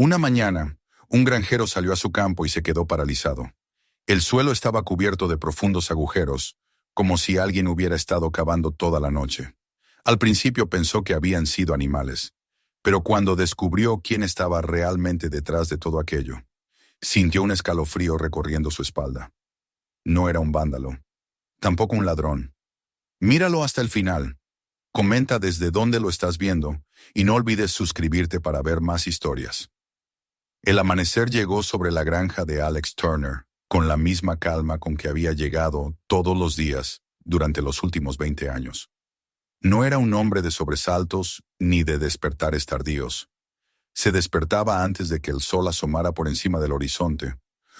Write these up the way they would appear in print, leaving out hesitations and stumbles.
Una mañana, un granjero salió a su campo y se quedó paralizado. El suelo estaba cubierto de profundos agujeros, como si alguien hubiera estado cavando toda la noche. Al principio pensó que habían sido animales, pero cuando descubrió quién estaba realmente detrás de todo aquello, sintió un escalofrío recorriendo su espalda. No era un vándalo, tampoco un ladrón. Míralo hasta el final. Comenta desde dónde lo estás viendo y no olvides suscribirte para ver más historias. El amanecer llegó sobre la granja de Alex Turner, con la misma calma con que había llegado todos los días durante los últimos 20 años. No era un hombre de sobresaltos ni de despertares tardíos. Se despertaba antes de que el sol asomara por encima del horizonte,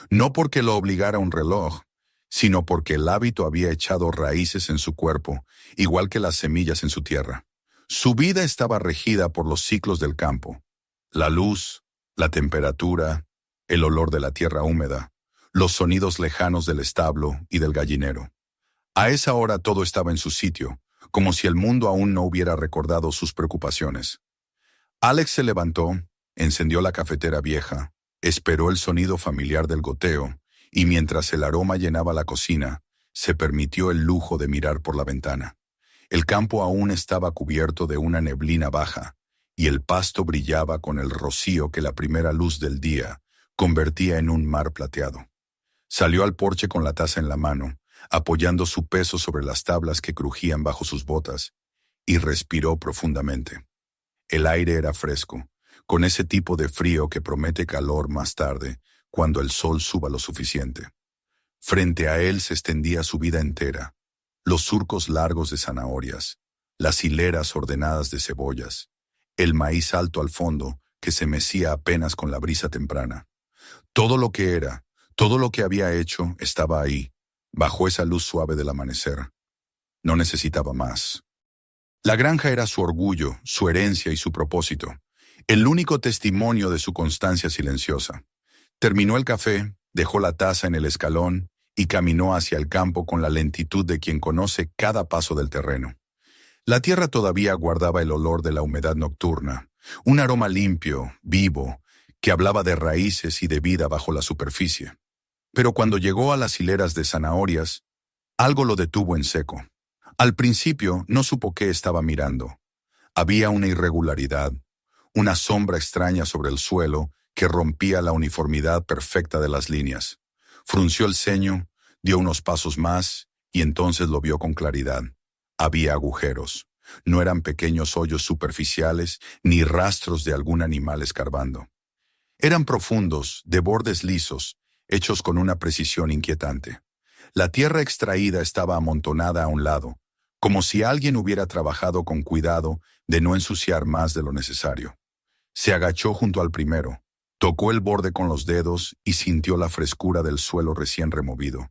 no porque lo obligara un reloj, sino porque el hábito había echado raíces en su cuerpo, igual que las semillas en su tierra. Su vida estaba regida por los ciclos del campo: la luz, la temperatura, el olor de la tierra húmeda, los sonidos lejanos del establo y del gallinero. A esa hora todo estaba en su sitio, como si el mundo aún no hubiera recordado sus preocupaciones. Alex se levantó, encendió la cafetera vieja, esperó el sonido familiar del goteo, y mientras el aroma llenaba la cocina, se permitió el lujo de mirar por la ventana. El campo aún estaba cubierto de una neblina baja, y el pasto brillaba con el rocío que la primera luz del día convertía en un mar plateado. Salió al porche con la taza en la mano, apoyando su peso sobre las tablas que crujían bajo sus botas, y respiró profundamente. El aire era fresco, con ese tipo de frío que promete calor más tarde, cuando el sol suba lo suficiente. Frente a él se extendía su vida entera: los surcos largos de zanahorias, las hileras ordenadas de cebollas, el maíz alto al fondo que se mecía apenas con la brisa temprana. Todo lo que era, todo lo que había hecho estaba ahí, bajo esa luz suave del amanecer. No necesitaba más. La granja era su orgullo, su herencia y su propósito, el único testimonio de su constancia silenciosa. Terminó el café, dejó la taza en el escalón y caminó hacia el campo con la lentitud de quien conoce cada paso del terreno. La tierra todavía guardaba el olor de la humedad nocturna, un aroma limpio, vivo, que hablaba de raíces y de vida bajo la superficie. Pero cuando llegó a las hileras de zanahorias, algo lo detuvo en seco. Al principio no supo qué estaba mirando. Había una irregularidad, una sombra extraña sobre el suelo que rompía la uniformidad perfecta de las líneas. Frunció el ceño, dio unos pasos más y entonces lo vio con claridad. Había agujeros. No eran pequeños hoyos superficiales ni rastros de algún animal escarbando. Eran profundos, de bordes lisos, hechos con una precisión inquietante. La tierra extraída estaba amontonada a un lado, como si alguien hubiera trabajado con cuidado de no ensuciar más de lo necesario. Se agachó junto al primero, tocó el borde con los dedos y sintió la frescura del suelo recién removido.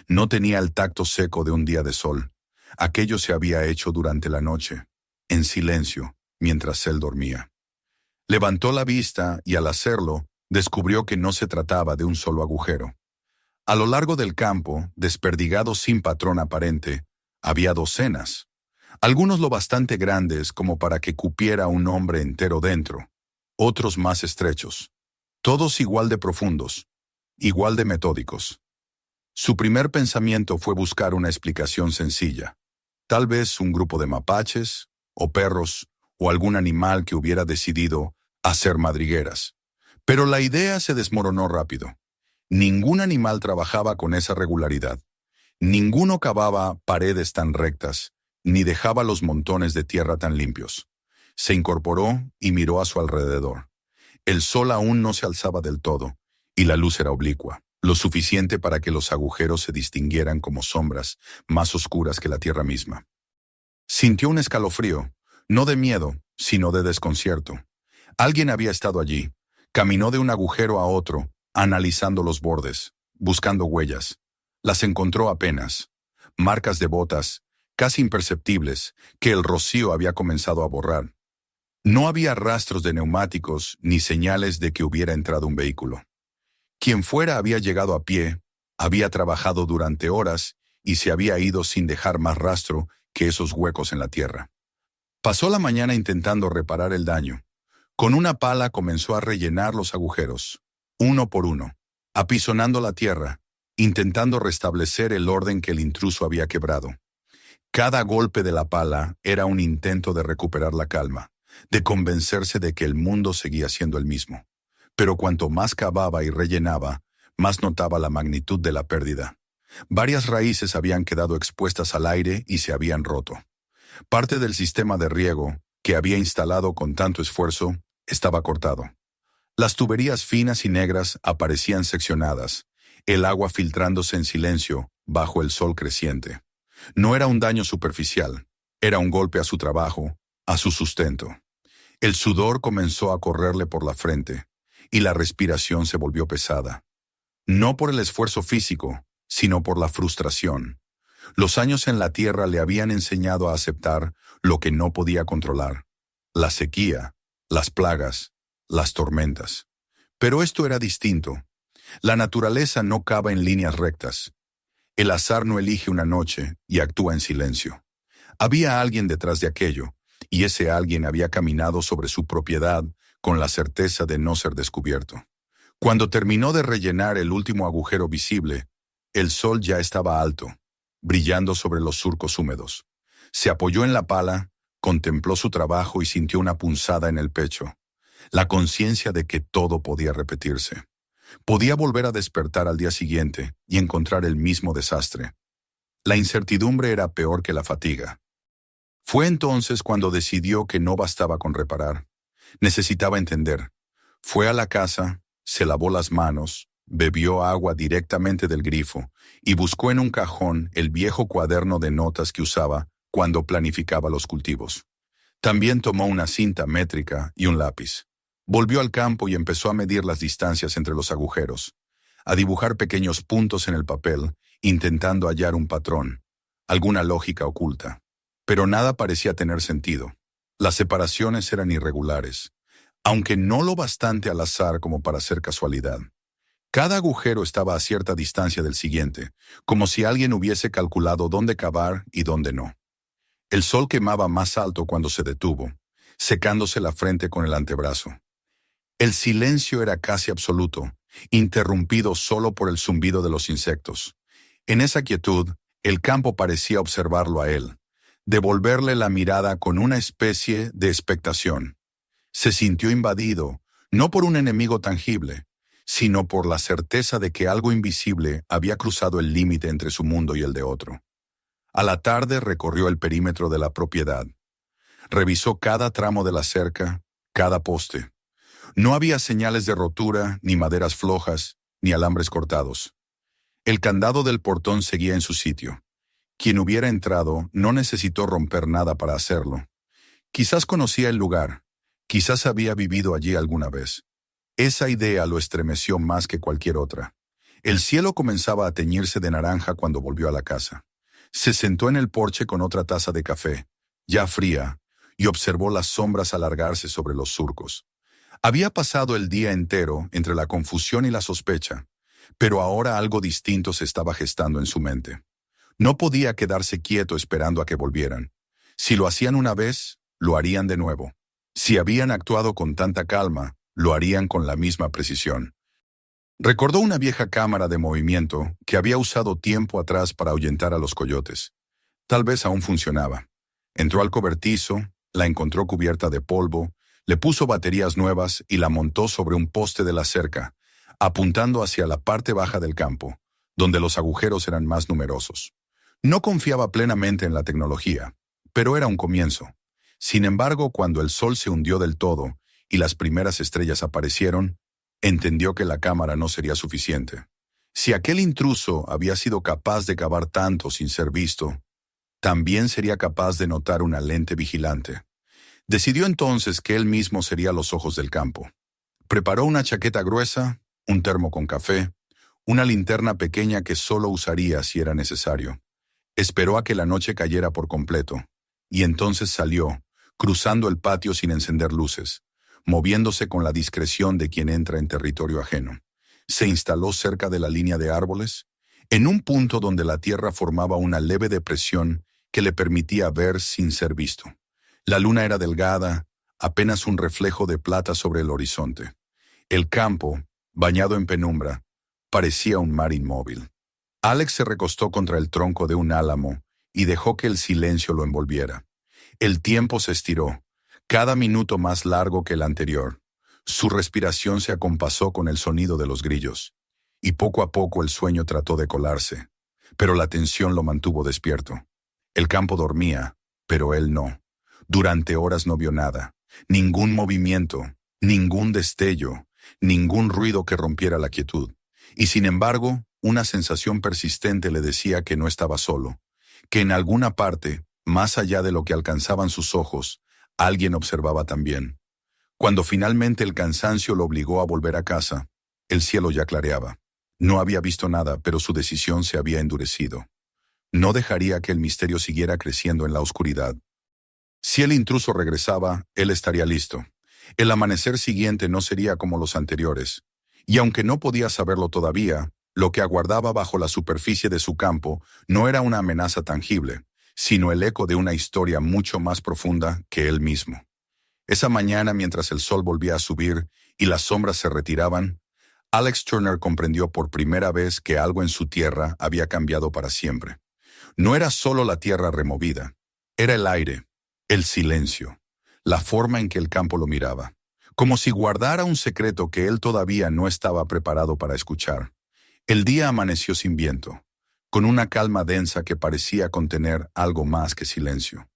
No tenía el tacto seco de un día de sol. Aquello se había hecho durante la noche, en silencio, mientras él dormía. Levantó la vista y al hacerlo, descubrió que no se trataba de un solo agujero. A lo largo del campo, desperdigado sin patrón aparente, había docenas, algunos lo bastante grandes como para que cupiera un hombre entero dentro, otros más estrechos, todos igual de profundos, igual de metódicos. Su primer pensamiento fue buscar una explicación sencilla, tal vez un grupo de mapaches, o perros, o algún animal que hubiera decidido hacer madrigueras. Pero la idea se desmoronó rápido. Ningún animal trabajaba con esa regularidad. Ninguno cavaba paredes tan rectas, ni dejaba los montones de tierra tan limpios. Se incorporó y miró a su alrededor. El sol aún no se alzaba del todo, y la luz era oblicua, lo suficiente para que los agujeros se distinguieran como sombras más oscuras que la tierra misma. Sintió un escalofrío, no de miedo, sino de desconcierto. Alguien había estado allí. Caminó de un agujero a otro, analizando los bordes, buscando huellas. Las encontró apenas, marcas de botas, casi imperceptibles, que el rocío había comenzado a borrar. No había rastros de neumáticos ni señales de que hubiera entrado un vehículo. Quien fuera había llegado a pie, había trabajado durante horas y se había ido sin dejar más rastro que esos huecos en la tierra. Pasó la mañana intentando reparar el daño. Con una pala comenzó a rellenar los agujeros, uno por uno, apisonando la tierra, intentando restablecer el orden que el intruso había quebrado. Cada golpe de la pala era un intento de recuperar la calma, de convencerse de que el mundo seguía siendo el mismo. Pero cuanto más cavaba y rellenaba, más notaba la magnitud de la pérdida. Varias raíces habían quedado expuestas al aire y se habían roto. Parte del sistema de riego, que había instalado con tanto esfuerzo, estaba cortado. Las tuberías finas y negras aparecían seccionadas, el agua filtrándose en silencio bajo el sol creciente. No era un daño superficial, era un golpe a su trabajo, a su sustento. El sudor comenzó a correrle por la frente, y la respiración se volvió pesada. No por el esfuerzo físico, sino por la frustración. Los años en la tierra le habían enseñado a aceptar lo que no podía controlar: la sequía, las plagas, las tormentas. Pero esto era distinto. La naturaleza no cava en líneas rectas. El azar no elige una noche y actúa en silencio. Había alguien detrás de aquello, y ese alguien había caminado sobre su propiedad con la certeza de no ser descubierto. Cuando terminó de rellenar el último agujero visible, el sol ya estaba alto, brillando sobre los surcos húmedos. Se apoyó en la pala, contempló su trabajo y sintió una punzada en el pecho, la conciencia de que todo podía repetirse. Podía volver a despertar al día siguiente y encontrar el mismo desastre. La incertidumbre era peor que la fatiga. Fue entonces cuando decidió que no bastaba con reparar. Necesitaba entender. Fue a la casa, se lavó las manos, bebió agua directamente del grifo y buscó en un cajón el viejo cuaderno de notas que usaba cuando planificaba los cultivos. También tomó una cinta métrica y un lápiz. Volvió al campo y empezó a medir las distancias entre los agujeros, a dibujar pequeños puntos en el papel, intentando hallar un patrón, alguna lógica oculta. Pero nada parecía tener sentido. Las separaciones eran irregulares, aunque no lo bastante al azar como para ser casualidad. Cada agujero estaba a cierta distancia del siguiente, como si alguien hubiese calculado dónde cavar y dónde no. El sol quemaba más alto cuando se detuvo, secándose la frente con el antebrazo. El silencio era casi absoluto, interrumpido solo por el zumbido de los insectos. En esa quietud, el campo parecía observarlo a él, devolverle la mirada con una especie de expectación. Se sintió invadido, no por un enemigo tangible, sino por la certeza de que algo invisible había cruzado el límite entre su mundo y el de otro. A la tarde recorrió el perímetro de la propiedad. Revisó cada tramo de la cerca, cada poste. No había señales de rotura, ni maderas flojas, ni alambres cortados. El candado del portón seguía en su sitio. Quien hubiera entrado no necesitó romper nada para hacerlo. Quizás conocía el lugar, quizás había vivido allí alguna vez. Esa idea lo estremeció más que cualquier otra. El cielo comenzaba a teñirse de naranja cuando volvió a la casa. Se sentó en el porche con otra taza de café, ya fría, y observó las sombras alargarse sobre los surcos. Había pasado el día entero entre la confusión y la sospecha, pero ahora algo distinto se estaba gestando en su mente. No podía quedarse quieto esperando a que volvieran. Si lo hacían una vez, lo harían de nuevo. Si habían actuado con tanta calma, lo harían con la misma precisión. Recordó una vieja cámara de movimiento que había usado tiempo atrás para ahuyentar a los coyotes. Tal vez aún funcionaba. Entró al cobertizo, la encontró cubierta de polvo, le puso baterías nuevas y la montó sobre un poste de la cerca, apuntando hacia la parte baja del campo, donde los agujeros eran más numerosos. No confiaba plenamente en la tecnología, pero era un comienzo. Sin embargo, cuando el sol se hundió del todo y las primeras estrellas aparecieron, entendió que la cámara no sería suficiente. Si aquel intruso había sido capaz de cavar tanto sin ser visto, también sería capaz de notar una lente vigilante. Decidió entonces que él mismo sería los ojos del campo. Preparó una chaqueta gruesa, un termo con café, una linterna pequeña que solo usaría si era necesario. Esperó a que la noche cayera por completo, y entonces salió, cruzando el patio sin encender luces, moviéndose con la discreción de quien entra en territorio ajeno. Se instaló cerca de la línea de árboles, en un punto donde la tierra formaba una leve depresión que le permitía ver sin ser visto. La luna era delgada, apenas un reflejo de plata sobre el horizonte. El campo, bañado en penumbra, parecía un mar inmóvil. Alex se recostó contra el tronco de un álamo y dejó que el silencio lo envolviera. El tiempo se estiró, cada minuto más largo que el anterior. Su respiración se acompasó con el sonido de los grillos, y poco a poco el sueño trató de colarse, pero la tensión lo mantuvo despierto. El campo dormía, pero él no. Durante horas no vio nada, ningún movimiento, ningún destello, ningún ruido que rompiera la quietud. Y sin embargo, una sensación persistente le decía que no estaba solo, que en alguna parte, más allá de lo que alcanzaban sus ojos, alguien observaba también. Cuando finalmente el cansancio lo obligó a volver a casa, el cielo ya clareaba. No había visto nada, pero su decisión se había endurecido. No dejaría que el misterio siguiera creciendo en la oscuridad. Si el intruso regresaba, él estaría listo. El amanecer siguiente no sería como los anteriores. Y aunque no podía saberlo todavía, lo que aguardaba bajo la superficie de su campo no era una amenaza tangible, sino el eco de una historia mucho más profunda que él mismo. Esa mañana, mientras el sol volvía a subir y las sombras se retiraban, Alex Turner comprendió por primera vez que algo en su tierra había cambiado para siempre. No era solo la tierra removida, era el aire, el silencio, la forma en que el campo lo miraba, como si guardara un secreto que él todavía no estaba preparado para escuchar. El día amaneció sin viento, con una calma densa que parecía contener algo más que silencio.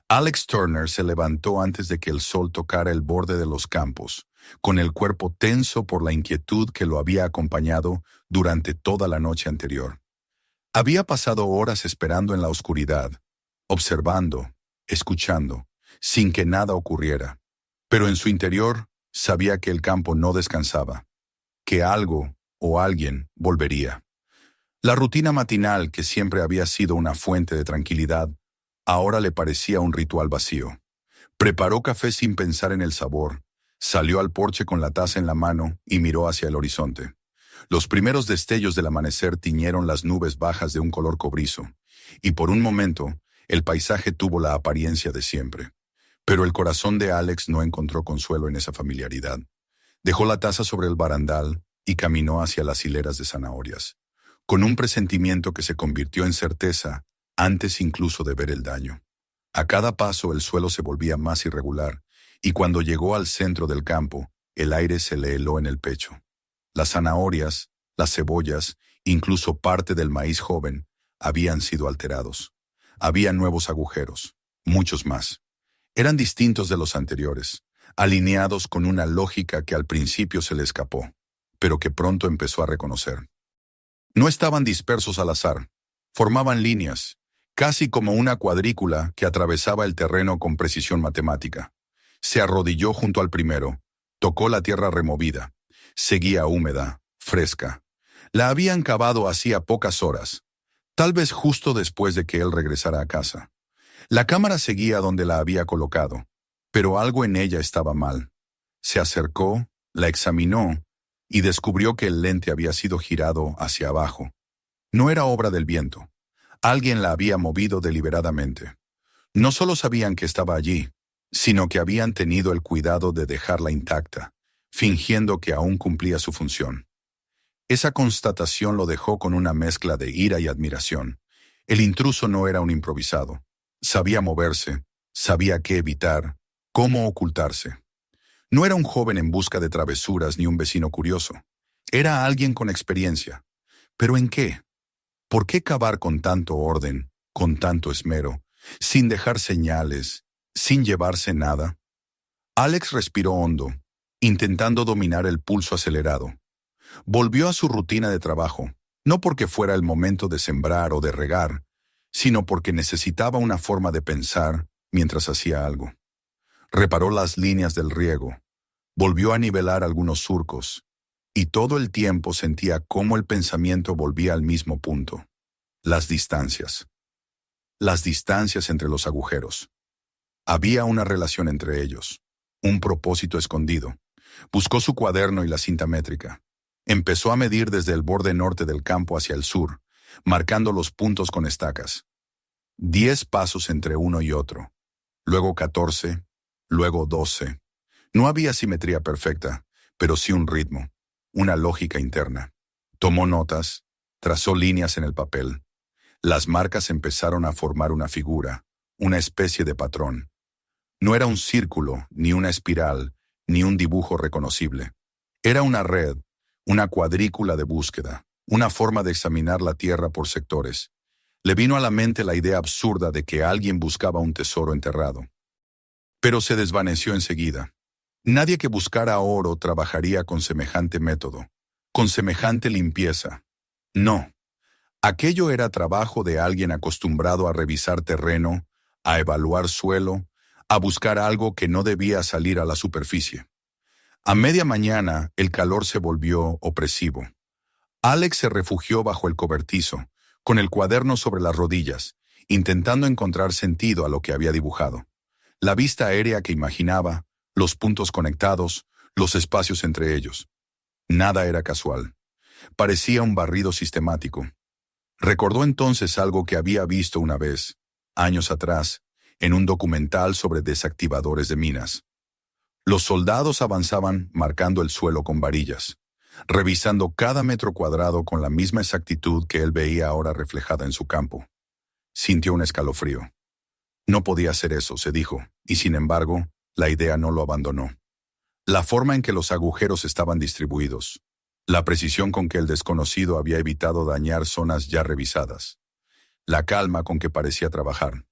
Alex Turner se levantó antes de que el sol tocara el borde de los campos, con el cuerpo tenso por la inquietud que lo había acompañado durante toda la noche anterior. Había pasado horas esperando en la oscuridad, observando, escuchando, sin que nada ocurriera. Pero en su interior sabía que el campo no descansaba, que algo o alguien volvería. La rutina matinal, que siempre había sido una fuente de tranquilidad, ahora le parecía un ritual vacío. Preparó café sin pensar en el sabor, salió al porche con la taza en la mano y miró hacia el horizonte. Los primeros destellos del amanecer tiñeron las nubes bajas de un color cobrizo, y por un momento el paisaje tuvo la apariencia de siempre. Pero el corazón de Alex no encontró consuelo en esa familiaridad. Dejó la taza sobre el barandal y caminó hacia las hileras de zanahorias, con un presentimiento que se convirtió en certeza antes incluso de ver el daño. A cada paso el suelo se volvía más irregular, y cuando llegó al centro del campo, el aire se le heló en el pecho. Las zanahorias, las cebollas, incluso parte del maíz joven, habían sido alterados. Había nuevos agujeros, muchos más. Eran distintos de los anteriores, alineados con una lógica que al principio se le escapó, pero que pronto empezó a reconocer. No estaban dispersos al azar, formaban líneas, casi como una cuadrícula que atravesaba el terreno con precisión matemática. Se arrodilló junto al primero, tocó la tierra removida. Seguía húmeda, fresca. La habían cavado hacía pocas horas, tal vez justo después de que él regresara a casa. La cámara seguía donde la había colocado, pero algo en ella estaba mal. Se acercó, la examinó y descubrió que el lente había sido girado hacia abajo. No era obra del viento. Alguien la había movido deliberadamente. No solo sabían que estaba allí, sino que habían tenido el cuidado de dejarla intacta, fingiendo que aún cumplía su función. Esa constatación lo dejó con una mezcla de ira y admiración. El intruso no era un improvisado. Sabía moverse, sabía qué evitar, cómo ocultarse. No era un joven en busca de travesuras ni un vecino curioso. Era alguien con experiencia. ¿Pero en qué? ¿Por qué cavar con tanto orden, con tanto esmero, sin dejar señales, sin llevarse nada? Alex respiró hondo, intentando dominar el pulso acelerado. Volvió a su rutina de trabajo, no porque fuera el momento de sembrar o de regar, sino porque necesitaba una forma de pensar mientras hacía algo. Reparó las líneas del riego, volvió a nivelar algunos surcos, y todo el tiempo sentía cómo el pensamiento volvía al mismo punto: las distancias. Las distancias entre los agujeros. Había una relación entre ellos, un propósito escondido. Buscó su cuaderno y la cinta métrica. Empezó a medir desde el borde norte del campo hacia el sur, marcando los puntos con estacas. 10 pasos entre uno y otro, luego 14, luego 12. No había simetría perfecta, pero sí un ritmo, una lógica interna. Tomó notas, trazó líneas en el papel. Las marcas empezaron a formar una figura, una especie de patrón. No era un círculo, ni una espiral, ni un dibujo reconocible. Era una red, una cuadrícula de búsqueda, una forma de examinar la Tierra por sectores. Le vino a la mente la idea absurda de que alguien buscaba un tesoro enterrado. Pero se desvaneció enseguida. Nadie que buscara oro trabajaría con semejante método, con semejante limpieza. No. Aquello era trabajo de alguien acostumbrado a revisar terreno, a evaluar suelo, a buscar algo que no debía salir a la superficie. A media mañana, el calor se volvió opresivo. Alex se refugió bajo el cobertizo, con el cuaderno sobre las rodillas, intentando encontrar sentido a lo que había dibujado. La vista aérea que imaginaba, los puntos conectados, los espacios entre ellos. Nada era casual. Parecía un barrido sistemático. Recordó entonces algo que había visto una vez, años atrás, en un documental sobre desactivadores de minas. Los soldados avanzaban marcando el suelo con varillas, revisando cada metro cuadrado con la misma exactitud que él veía ahora reflejada en su campo. Sintió un escalofrío. No podía hacer eso, se dijo, y sin embargo, la idea no lo abandonó. La forma en que los agujeros estaban distribuidos, la precisión con que el desconocido había evitado dañar zonas ya revisadas, la calma con que parecía trabajar.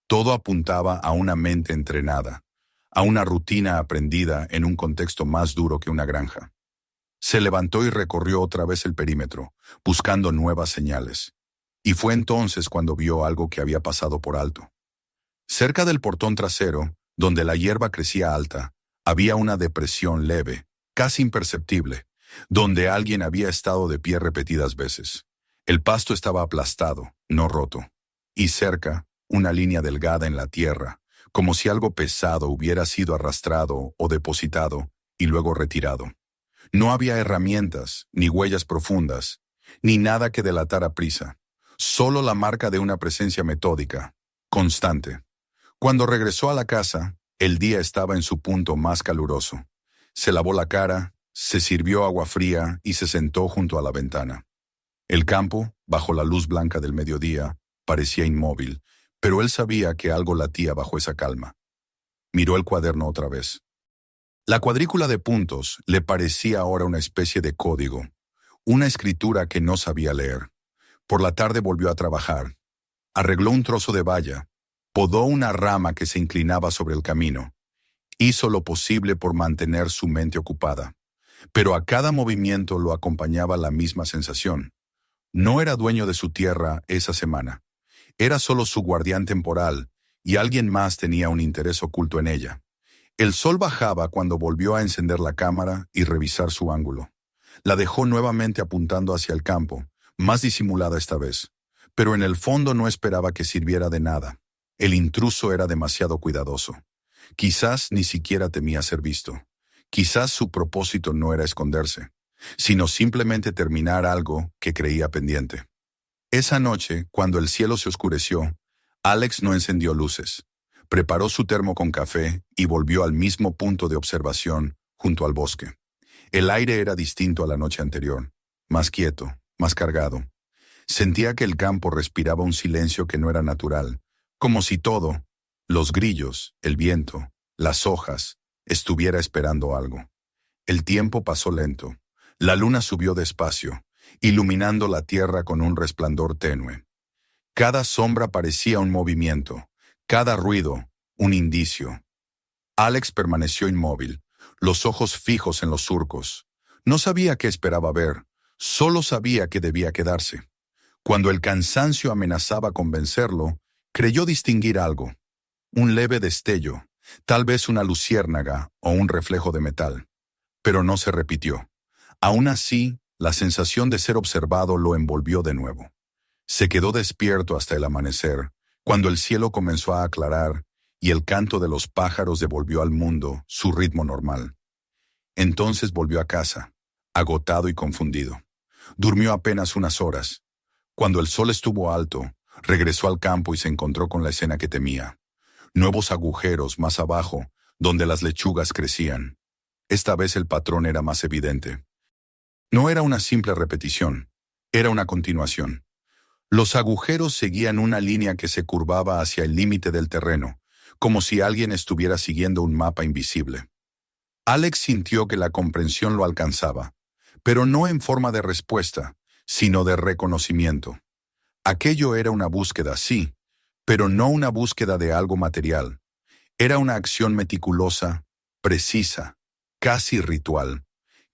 Todo apuntaba a una mente entrenada, a una rutina aprendida en un contexto más duro que una granja. Se levantó y recorrió otra vez el perímetro, buscando nuevas señales. Y fue entonces cuando vio algo que había pasado por alto. Cerca del portón trasero, donde la hierba crecía alta, había una depresión leve, casi imperceptible, donde alguien había estado de pie repetidas veces. El pasto estaba aplastado, no roto. Y cerca, una línea delgada en la tierra, como si algo pesado hubiera sido arrastrado o depositado y luego retirado. No había herramientas, ni huellas profundas, ni nada que delatara prisa. Solo la marca de una presencia metódica, constante. Cuando regresó a la casa, el día estaba en su punto más caluroso. Se lavó la cara, se sirvió agua fría y se sentó junto a la ventana. El campo, bajo la luz blanca del mediodía, parecía inmóvil, pero él sabía que algo latía bajo esa calma. Miró el cuaderno otra vez. La cuadrícula de puntos le parecía ahora una especie de código, una escritura que no sabía leer. Por la tarde volvió a trabajar. Arregló un trozo de valla, podó una rama que se inclinaba sobre el camino. Hizo lo posible por mantener su mente ocupada, pero a cada movimiento lo acompañaba la misma sensación. No era dueño de su tierra esa semana. Era solo su guardián temporal, y alguien más tenía un interés oculto en ella. El sol bajaba cuando volvió a encender la cámara y revisar su ángulo. La dejó nuevamente apuntando hacia el campo, más disimulada esta vez. Pero en el fondo no esperaba que sirviera de nada. El intruso era demasiado cuidadoso. Quizás ni siquiera temía ser visto. Quizás su propósito no era esconderse, sino simplemente terminar algo que creía pendiente. Esa noche, cuando el cielo se oscureció, Alex no encendió luces. Preparó su termo con café y volvió al mismo punto de observación, junto al bosque. El aire era distinto a la noche anterior, más quieto, más cargado. Sentía que el campo respiraba un silencio que no era natural, como si todo, los grillos, el viento, las hojas, estuviera esperando algo. El tiempo pasó lento. La luna subió despacio, iluminando la tierra con un resplandor tenue. Cada sombra parecía un movimiento, cada ruido, un indicio. Alex permaneció inmóvil, los ojos fijos en los surcos. No sabía qué esperaba ver, solo sabía que debía quedarse. Cuando el cansancio amenazaba con vencerlo, creyó distinguir algo. Un leve destello, tal vez una luciérnaga o un reflejo de metal. Pero no se repitió. Aún así, la sensación de ser observado lo envolvió de nuevo. Se quedó despierto hasta el amanecer, cuando el cielo comenzó a aclarar y el canto de los pájaros devolvió al mundo su ritmo normal. Entonces volvió a casa, agotado y confundido. Durmió apenas unas horas. Cuando el sol estuvo alto, regresó al campo y se encontró con la escena que temía. Nuevos agujeros más abajo, donde las lechugas crecían. Esta vez el patrón era más evidente. No era una simple repetición, era una continuación. Los agujeros seguían una línea que se curvaba hacia el límite del terreno, como si alguien estuviera siguiendo un mapa invisible. Alex sintió que la comprensión lo alcanzaba, pero no en forma de respuesta, sino de reconocimiento. Aquello era una búsqueda, sí, pero no una búsqueda de algo material. Era una acción meticulosa, precisa, casi ritual.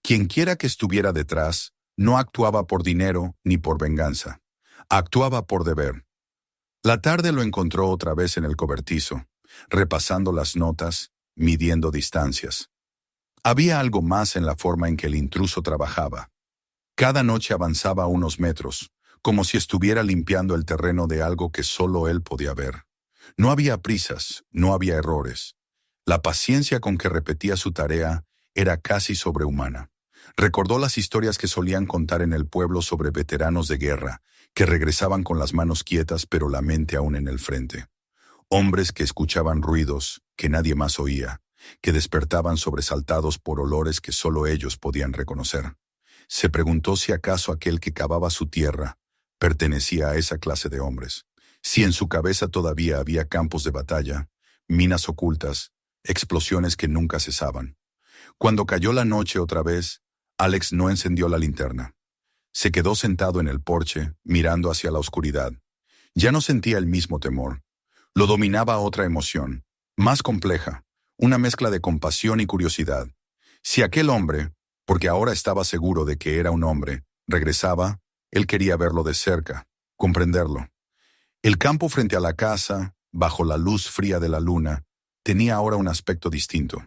Quienquiera que estuviera detrás, no actuaba por dinero ni por venganza. Actuaba por deber. La tarde lo encontró otra vez en el cobertizo, repasando las notas, midiendo distancias. Había algo más en la forma en que el intruso trabajaba. Cada noche avanzaba unos metros, como si estuviera limpiando el terreno de algo que solo él podía ver. No había prisas, no había errores. La paciencia con que repetía su tarea era casi sobrehumana. Recordó las historias que solían contar en el pueblo sobre veteranos de guerra, que regresaban con las manos quietas pero la mente aún en el frente. Hombres que escuchaban ruidos que nadie más oía, que despertaban sobresaltados por olores que solo ellos podían reconocer. Se preguntó si acaso aquel que cavaba su tierra pertenecía a esa clase de hombres, si en su cabeza todavía había campos de batalla, minas ocultas, explosiones que nunca cesaban. Cuando cayó la noche otra vez, Alex no encendió la linterna. Se quedó sentado en el porche, mirando hacia la oscuridad. Ya no sentía el mismo temor. Lo dominaba otra emoción, más compleja, una mezcla de compasión y curiosidad. Si aquel hombre, porque ahora estaba seguro de que era un hombre, regresaba, él quería verlo de cerca, comprenderlo. El campo frente a la casa, bajo la luz fría de la luna, tenía ahora un aspecto distinto.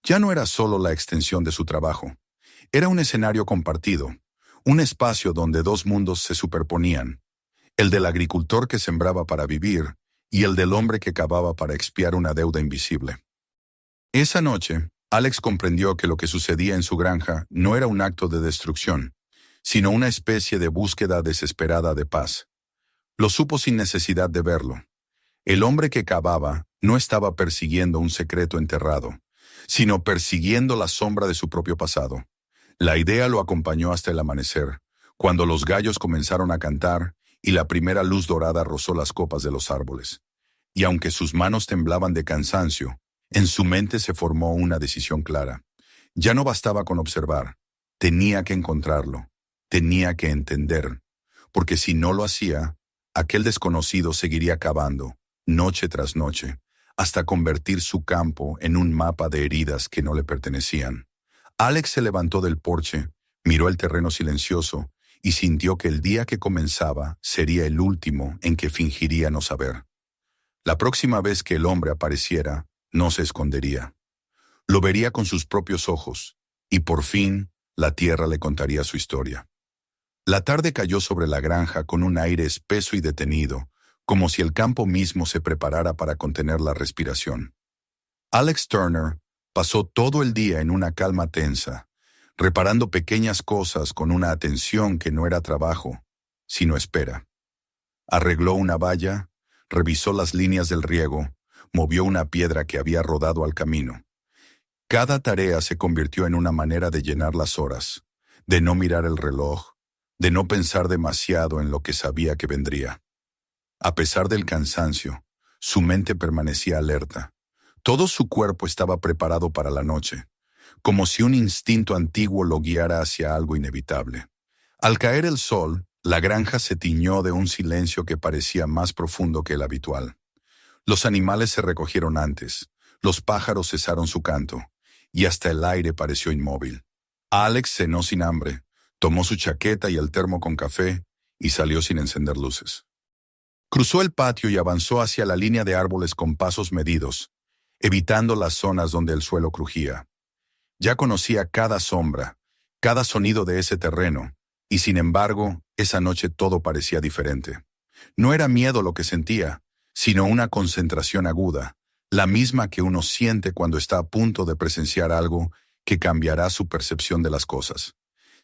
Ya no era solo la extensión de su trabajo. Era un escenario compartido, un espacio donde dos mundos se superponían, el del agricultor que sembraba para vivir y el del hombre que cavaba para expiar una deuda invisible. Esa noche, Alex comprendió que lo que sucedía en su granja no era un acto de destrucción, sino una especie de búsqueda desesperada de paz. Lo supo sin necesidad de verlo. El hombre que cavaba no estaba persiguiendo un secreto enterrado, sino persiguiendo la sombra de su propio pasado. La idea lo acompañó hasta el amanecer, cuando los gallos comenzaron a cantar y la primera luz dorada rozó las copas de los árboles. Y aunque sus manos temblaban de cansancio, en su mente se formó una decisión clara. Ya no bastaba con observar, tenía que encontrarlo, tenía que entender, porque si no lo hacía, aquel desconocido seguiría cavando, noche tras noche, hasta convertir su campo en un mapa de heridas que no le pertenecían. Alex se levantó del porche, miró el terreno silencioso y sintió que el día que comenzaba sería el último en que fingiría no saber. La próxima vez que el hombre apareciera, no se escondería. Lo vería con sus propios ojos, y por fin la tierra le contaría su historia. La tarde cayó sobre la granja con un aire espeso y detenido, como si el campo mismo se preparara para contener la respiración. Alex Turner pasó todo el día en una calma tensa, reparando pequeñas cosas con una atención que no era trabajo, sino espera. Arregló una valla, revisó las líneas del riego, movió una piedra que había rodado al camino. Cada tarea se convirtió en una manera de llenar las horas, de no mirar el reloj, de no pensar demasiado en lo que sabía que vendría. A pesar del cansancio, su mente permanecía alerta. Todo su cuerpo estaba preparado para la noche, como si un instinto antiguo lo guiara hacia algo inevitable. Al caer el sol, la granja se tiñó de un silencio que parecía más profundo que el habitual. Los animales se recogieron antes, los pájaros cesaron su canto, y hasta el aire pareció inmóvil. Alex cenó sin hambre, tomó su chaqueta y el termo con café, y salió sin encender luces. Cruzó el patio y avanzó hacia la línea de árboles con pasos medidos, evitando las zonas donde el suelo crujía. Ya conocía cada sombra, cada sonido de ese terreno, y sin embargo, esa noche todo parecía diferente. No era miedo lo que sentía, sino una concentración aguda, la misma que uno siente cuando está a punto de presenciar algo que cambiará su percepción de las cosas.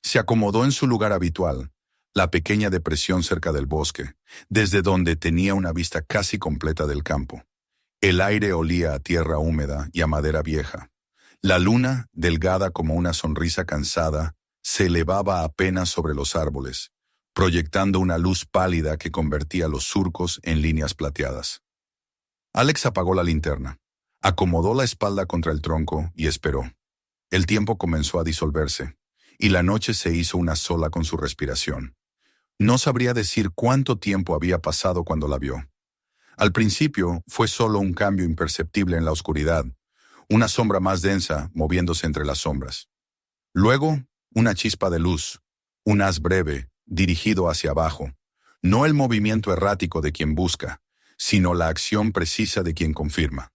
Se acomodó en su lugar habitual, la pequeña depresión cerca del bosque, desde donde tenía una vista casi completa del campo. El aire olía a tierra húmeda y a madera vieja. La luna, delgada como una sonrisa cansada, se elevaba apenas sobre los árboles, proyectando una luz pálida que convertía los surcos en líneas plateadas. Alex apagó la linterna, acomodó la espalda contra el tronco y esperó. El tiempo comenzó a disolverse, y la noche se hizo una sola con su respiración. No sabría decir cuánto tiempo había pasado cuando la vio. Al principio fue solo un cambio imperceptible en la oscuridad, una sombra más densa moviéndose entre las sombras. Luego, una chispa de luz, un haz breve, dirigido hacia abajo. No el movimiento errático de quien busca, sino la acción precisa de quien confirma.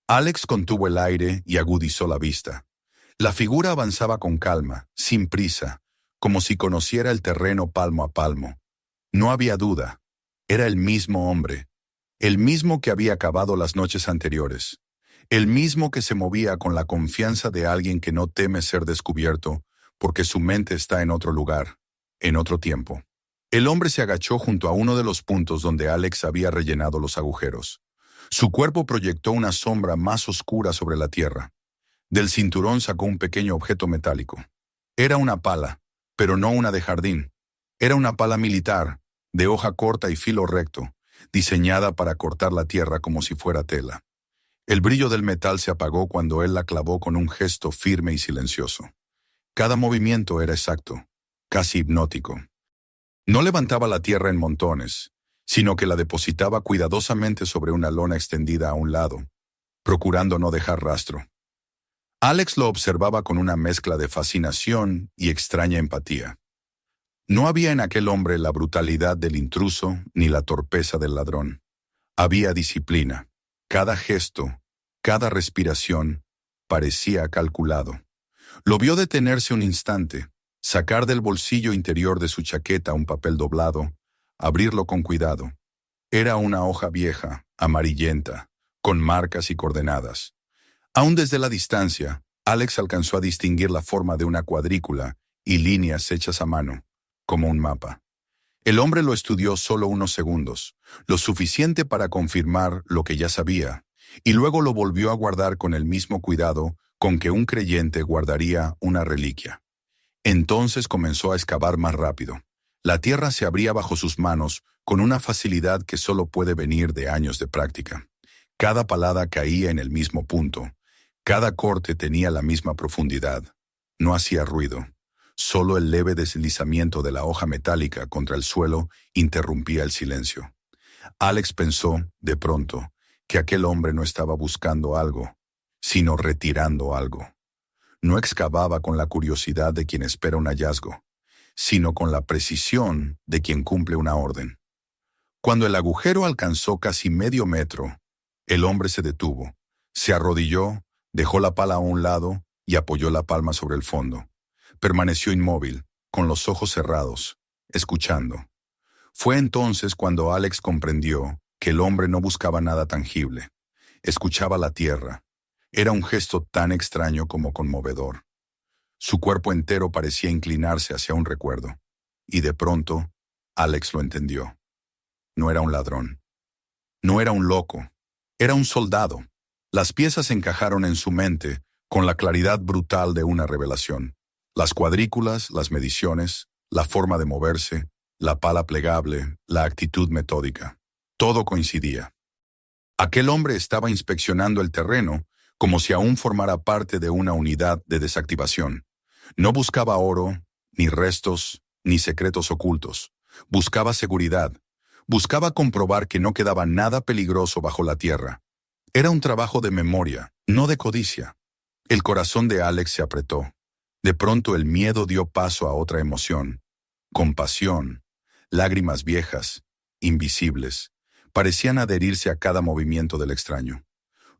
Alex contuvo el aire y agudizó la vista. La figura avanzaba con calma, sin prisa, como si conociera el terreno palmo a palmo. No había duda. Era el mismo hombre. El mismo que había cavado las noches anteriores. El mismo que se movía con la confianza de alguien que no teme ser descubierto, porque su mente está en otro lugar, en otro tiempo. El hombre se agachó junto a uno de los puntos donde Alex había rellenado los agujeros. Su cuerpo proyectó una sombra más oscura sobre la tierra. Del cinturón sacó un pequeño objeto metálico. Era una pala, pero no una de jardín. Era una pala militar, de hoja corta y filo recto, diseñada para cortar la tierra como si fuera tela. El brillo del metal se apagó cuando él la clavó con un gesto firme y silencioso. Cada movimiento era exacto, casi hipnótico. No levantaba la tierra en montones, sino que la depositaba cuidadosamente sobre una lona extendida a un lado, procurando no dejar rastro. Alex lo observaba con una mezcla de fascinación y extraña empatía. No había en aquel hombre la brutalidad del intruso ni la torpeza del ladrón. Había disciplina. Cada gesto, cada respiración, parecía calculado. Lo vio detenerse un instante, sacar del bolsillo interior de su chaqueta un papel doblado, abrirlo con cuidado. Era una hoja vieja, amarillenta, con marcas y coordenadas. Aún desde la distancia, Alex alcanzó a distinguir la forma de una cuadrícula y líneas hechas a mano, como un mapa. El hombre lo estudió solo unos segundos, lo suficiente para confirmar lo que ya sabía, y luego lo volvió a guardar con el mismo cuidado con que un creyente guardaría una reliquia. Entonces comenzó a excavar más rápido. La tierra se abría bajo sus manos con una facilidad que solo puede venir de años de práctica. Cada palada caía en el mismo punto. Cada corte tenía la misma profundidad. No hacía ruido. Solo el leve deslizamiento de la hoja metálica contra el suelo interrumpía el silencio. Alex pensó, de pronto, que aquel hombre no estaba buscando algo, sino retirando algo. No excavaba con la curiosidad de quien espera un hallazgo, sino con la precisión de quien cumple una orden. Cuando el agujero alcanzó casi medio metro, el hombre se detuvo, se arrodilló, dejó la pala a un lado y apoyó la palma sobre el fondo. Permaneció inmóvil, con los ojos cerrados, escuchando. Fue entonces cuando Alex comprendió que el hombre no buscaba nada tangible. Escuchaba la tierra. Era un gesto tan extraño como conmovedor. Su cuerpo entero parecía inclinarse hacia un recuerdo. Y de pronto, Alex lo entendió. No era un ladrón. No era un loco. Era un soldado. Las piezas encajaron en su mente con la claridad brutal de una revelación. Las cuadrículas, las mediciones, la forma de moverse, la pala plegable, la actitud metódica. Todo coincidía. Aquel hombre estaba inspeccionando el terreno como si aún formara parte de una unidad de desactivación. No buscaba oro, ni restos, ni secretos ocultos. Buscaba seguridad. Buscaba comprobar que no quedaba nada peligroso bajo la tierra. Era un trabajo de memoria, no de codicia. El corazón de Alex se apretó. De pronto el miedo dio paso a otra emoción. Compasión. Lágrimas viejas, invisibles, parecían adherirse a cada movimiento del extraño.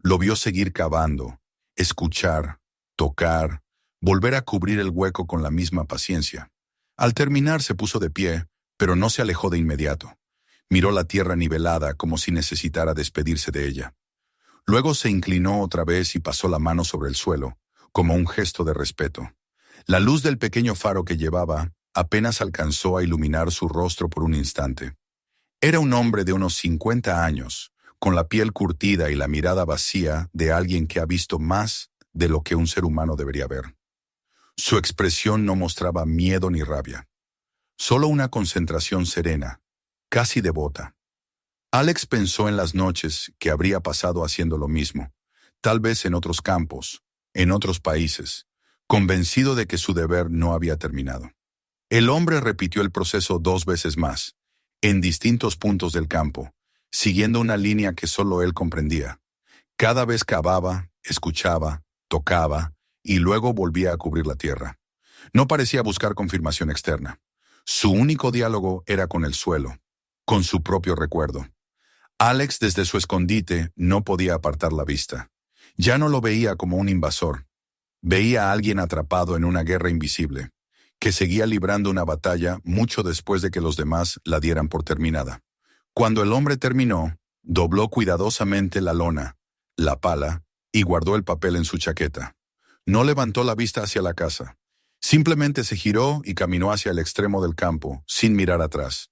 Lo vio seguir cavando, escuchar, tocar, volver a cubrir el hueco con la misma paciencia. Al terminar se puso de pie, pero no se alejó de inmediato. Miró la tierra nivelada como si necesitara despedirse de ella. Luego se inclinó otra vez y pasó la mano sobre el suelo, como un gesto de respeto. La luz del pequeño faro que llevaba apenas alcanzó a iluminar su rostro por un instante. Era un hombre de unos 50 años, con la piel curtida y la mirada vacía de alguien que ha visto más de lo que un ser humano debería ver. Su expresión no mostraba miedo ni rabia, solo una concentración serena, casi devota. Alex pensó en las noches que habría pasado haciendo lo mismo, tal vez en otros campos, en otros países, convencido de que su deber no había terminado. El hombre repitió el proceso 2 veces más, en distintos puntos del campo, siguiendo una línea que solo él comprendía. Cada vez cavaba, escuchaba, tocaba, y luego volvía a cubrir la tierra. No parecía buscar confirmación externa. Su único diálogo era con el suelo, con su propio recuerdo. Alex, desde su escondite, no podía apartar la vista. Ya no lo veía como un invasor. Veía a alguien atrapado en una guerra invisible, que seguía librando una batalla mucho después de que los demás la dieran por terminada. Cuando el hombre terminó, dobló cuidadosamente la lona, la pala, y guardó el papel en su chaqueta. No levantó la vista hacia la casa. Simplemente se giró y caminó hacia el extremo del campo, sin mirar atrás.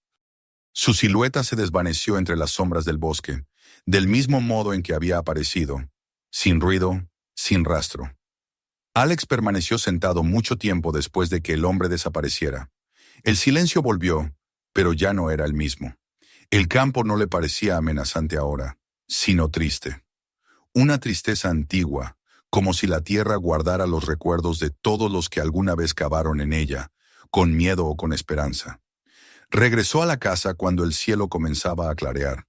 Su silueta se desvaneció entre las sombras del bosque, del mismo modo en que había aparecido, sin ruido, sin rastro. Alex permaneció sentado mucho tiempo después de que el hombre desapareciera. El silencio volvió, pero ya no era el mismo. El campo no le parecía amenazante ahora, sino triste. Una tristeza antigua, como si la tierra guardara los recuerdos de todos los que alguna vez cavaron en ella, con miedo o con esperanza. Regresó a la casa cuando el cielo comenzaba a clarear.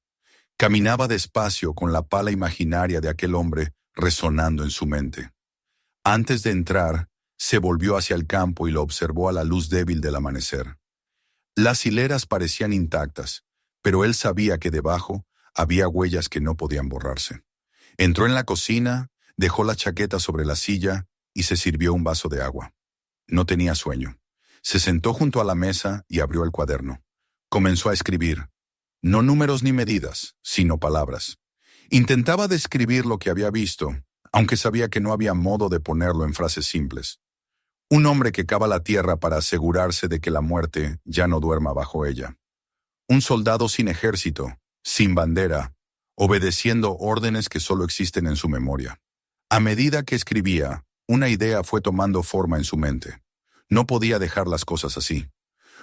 Caminaba despacio con la pala imaginaria de aquel hombre resonando en su mente. Antes de entrar, se volvió hacia el campo y lo observó a la luz débil del amanecer. Las hileras parecían intactas, pero él sabía que debajo había huellas que no podían borrarse. Entró en la cocina, dejó la chaqueta sobre la silla y se sirvió un vaso de agua. No tenía sueño. Se sentó junto a la mesa y abrió el cuaderno. Comenzó a escribir. No números ni medidas, sino palabras. Intentaba describir lo que había visto, aunque sabía que no había modo de ponerlo en frases simples. Un hombre que cava la tierra para asegurarse de que la muerte ya no duerma bajo ella. Un soldado sin ejército, sin bandera, obedeciendo órdenes que solo existen en su memoria. A medida que escribía, una idea fue tomando forma en su mente. No podía dejar las cosas así.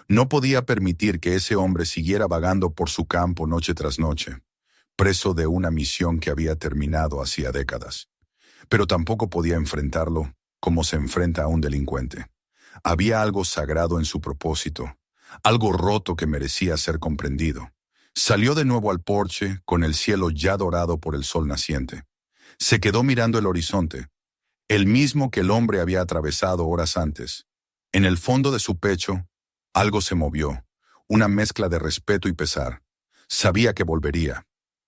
No podía permitir que ese hombre siguiera vagando por su campo noche tras noche, preso de una misión que había terminado hacía décadas. Pero tampoco podía enfrentarlo como se enfrenta a un delincuente. Había algo sagrado en su propósito, algo roto que merecía ser comprendido. Salió de nuevo al porche con el cielo ya dorado por el sol naciente. Se quedó mirando el horizonte, el mismo que el hombre había atravesado horas antes. En el fondo de su pecho, algo se movió, una mezcla de respeto y pesar. Sabía que volvería,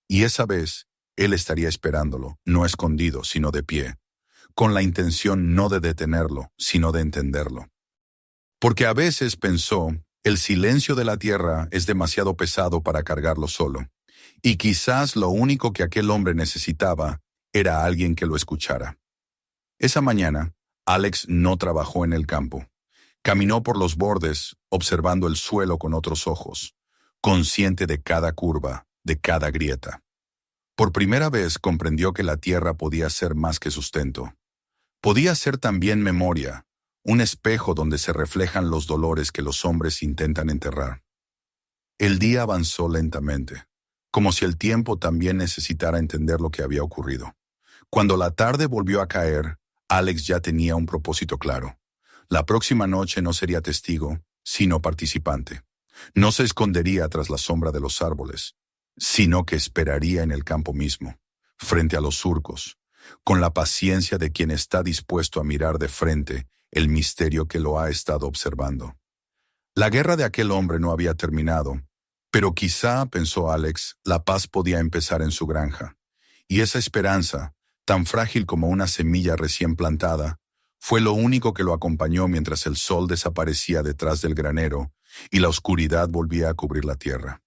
y esa vez él estaría esperándolo, no escondido, sino de pie, con la intención no de detenerlo, sino de entenderlo. Porque a veces pensó, el silencio de la tierra es demasiado pesado para cargarlo solo, y quizás lo único que aquel hombre necesitaba era alguien que lo escuchara. Esa mañana, Alex no trabajó en el campo. Caminó por los bordes, observando el suelo con otros ojos, consciente de cada curva, de cada grieta. Por primera vez comprendió que la tierra podía ser más que sustento. Podía ser también memoria, un espejo donde se reflejan los dolores que los hombres intentan enterrar. El día avanzó lentamente, como si el tiempo también necesitara entender lo que había ocurrido. Cuando la tarde volvió a caer, Alex ya tenía un propósito claro. La próxima noche no sería testigo, sino participante. No se escondería tras la sombra de los árboles, sino que esperaría en el campo mismo, frente a los surcos, con la paciencia de quien está dispuesto a mirar de frente el misterio que lo ha estado observando. La guerra de aquel hombre no había terminado, pero quizá, pensó Alex, la paz podía empezar en su granja. Y esa esperanza, tan frágil como una semilla recién plantada, fue lo único que lo acompañó mientras el sol desaparecía detrás del granero y la oscuridad volvía a cubrir la tierra.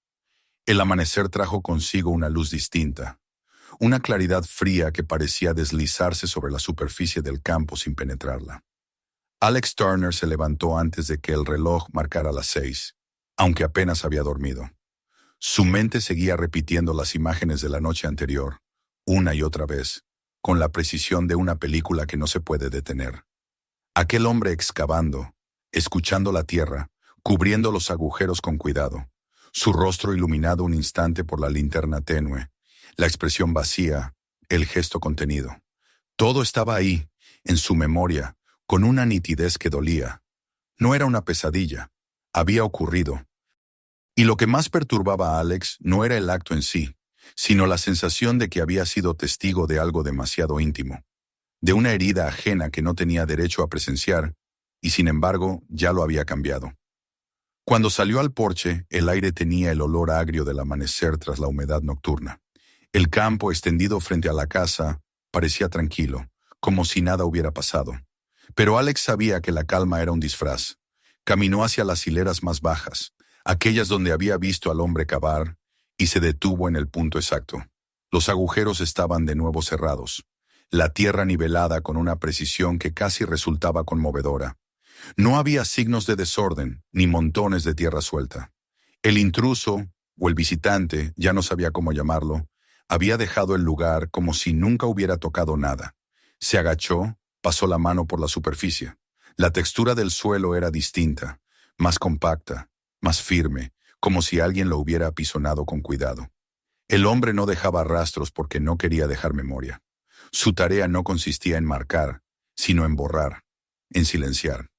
El amanecer trajo consigo una luz distinta, una claridad fría que parecía deslizarse sobre la superficie del campo sin penetrarla. Alex Turner se levantó antes de que el reloj marcara las 6, aunque apenas había dormido. Su mente seguía repitiendo las imágenes de la noche anterior, una y otra vez, con la precisión de una película que no se puede detener. Aquel hombre excavando, escuchando la tierra, cubriendo los agujeros con cuidado, su rostro iluminado un instante por la linterna tenue, la expresión vacía, el gesto contenido. Todo estaba ahí, en su memoria, con una nitidez que dolía. No era una pesadilla, había ocurrido. Y lo que más perturbaba a Alex no era el acto en sí, sino la sensación de que había sido testigo de algo demasiado íntimo, de una herida ajena que no tenía derecho a presenciar, y sin embargo ya lo había cambiado. Cuando salió al porche, el aire tenía el olor agrio del amanecer tras la humedad nocturna. El campo, extendido frente a la casa, parecía tranquilo, como si nada hubiera pasado. Pero Alex sabía que la calma era un disfraz. Caminó hacia las hileras más bajas, aquellas donde había visto al hombre cavar, y se detuvo en el punto exacto. Los agujeros estaban de nuevo cerrados, la tierra nivelada con una precisión que casi resultaba conmovedora. No había signos de desorden, ni montones de tierra suelta. El intruso, o el visitante, ya no sabía cómo llamarlo, había dejado el lugar como si nunca hubiera tocado nada. Se agachó, pasó la mano por la superficie. La textura del suelo era distinta, más compacta, más firme, como si alguien lo hubiera apisonado con cuidado. El hombre no dejaba rastros porque no quería dejar memoria. Su tarea no consistía en marcar, sino en borrar, en silenciar.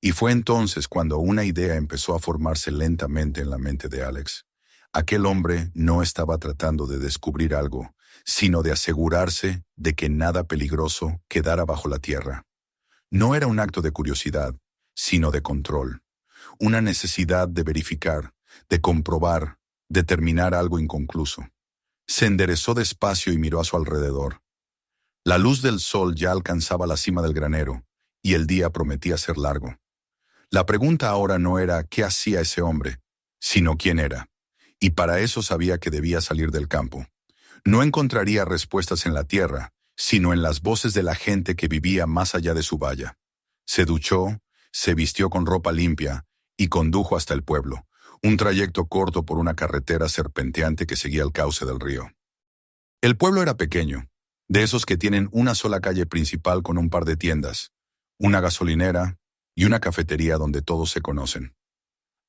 Y fue entonces cuando una idea empezó a formarse lentamente en la mente de Alex. Aquel hombre no estaba tratando de descubrir algo, sino de asegurarse de que nada peligroso quedara bajo la tierra. No era un acto de curiosidad, sino de control. Una necesidad de verificar, de comprobar, de terminar algo inconcluso. Se enderezó despacio y miró a su alrededor. La luz del sol ya alcanzaba la cima del granero, y el día prometía ser largo. La pregunta ahora no era qué hacía ese hombre, sino quién era. Y para eso sabía que debía salir del campo. No encontraría respuestas en la tierra, sino en las voces de la gente que vivía más allá de su valla. Se duchó, se vistió con ropa limpia y condujo hasta el pueblo, un trayecto corto por una carretera serpenteante que seguía el cauce del río. El pueblo era pequeño, de esos que tienen una sola calle principal con un par de tiendas, una gasolinera y una cafetería donde todos se conocen.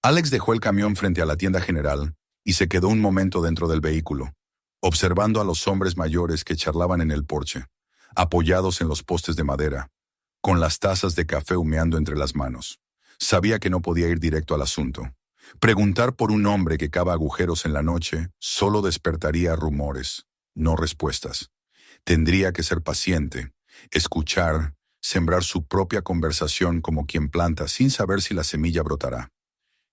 Alex dejó el camión frente a la tienda general y se quedó un momento dentro del vehículo, observando a los hombres mayores que charlaban en el porche, apoyados en los postes de madera, con las tazas de café humeando entre las manos. Sabía que no podía ir directo al asunto. Preguntar por un hombre que cava agujeros en la noche solo despertaría rumores, no respuestas. Tendría que ser paciente, escuchar, sembrar su propia conversación como quien planta sin saber si la semilla brotará.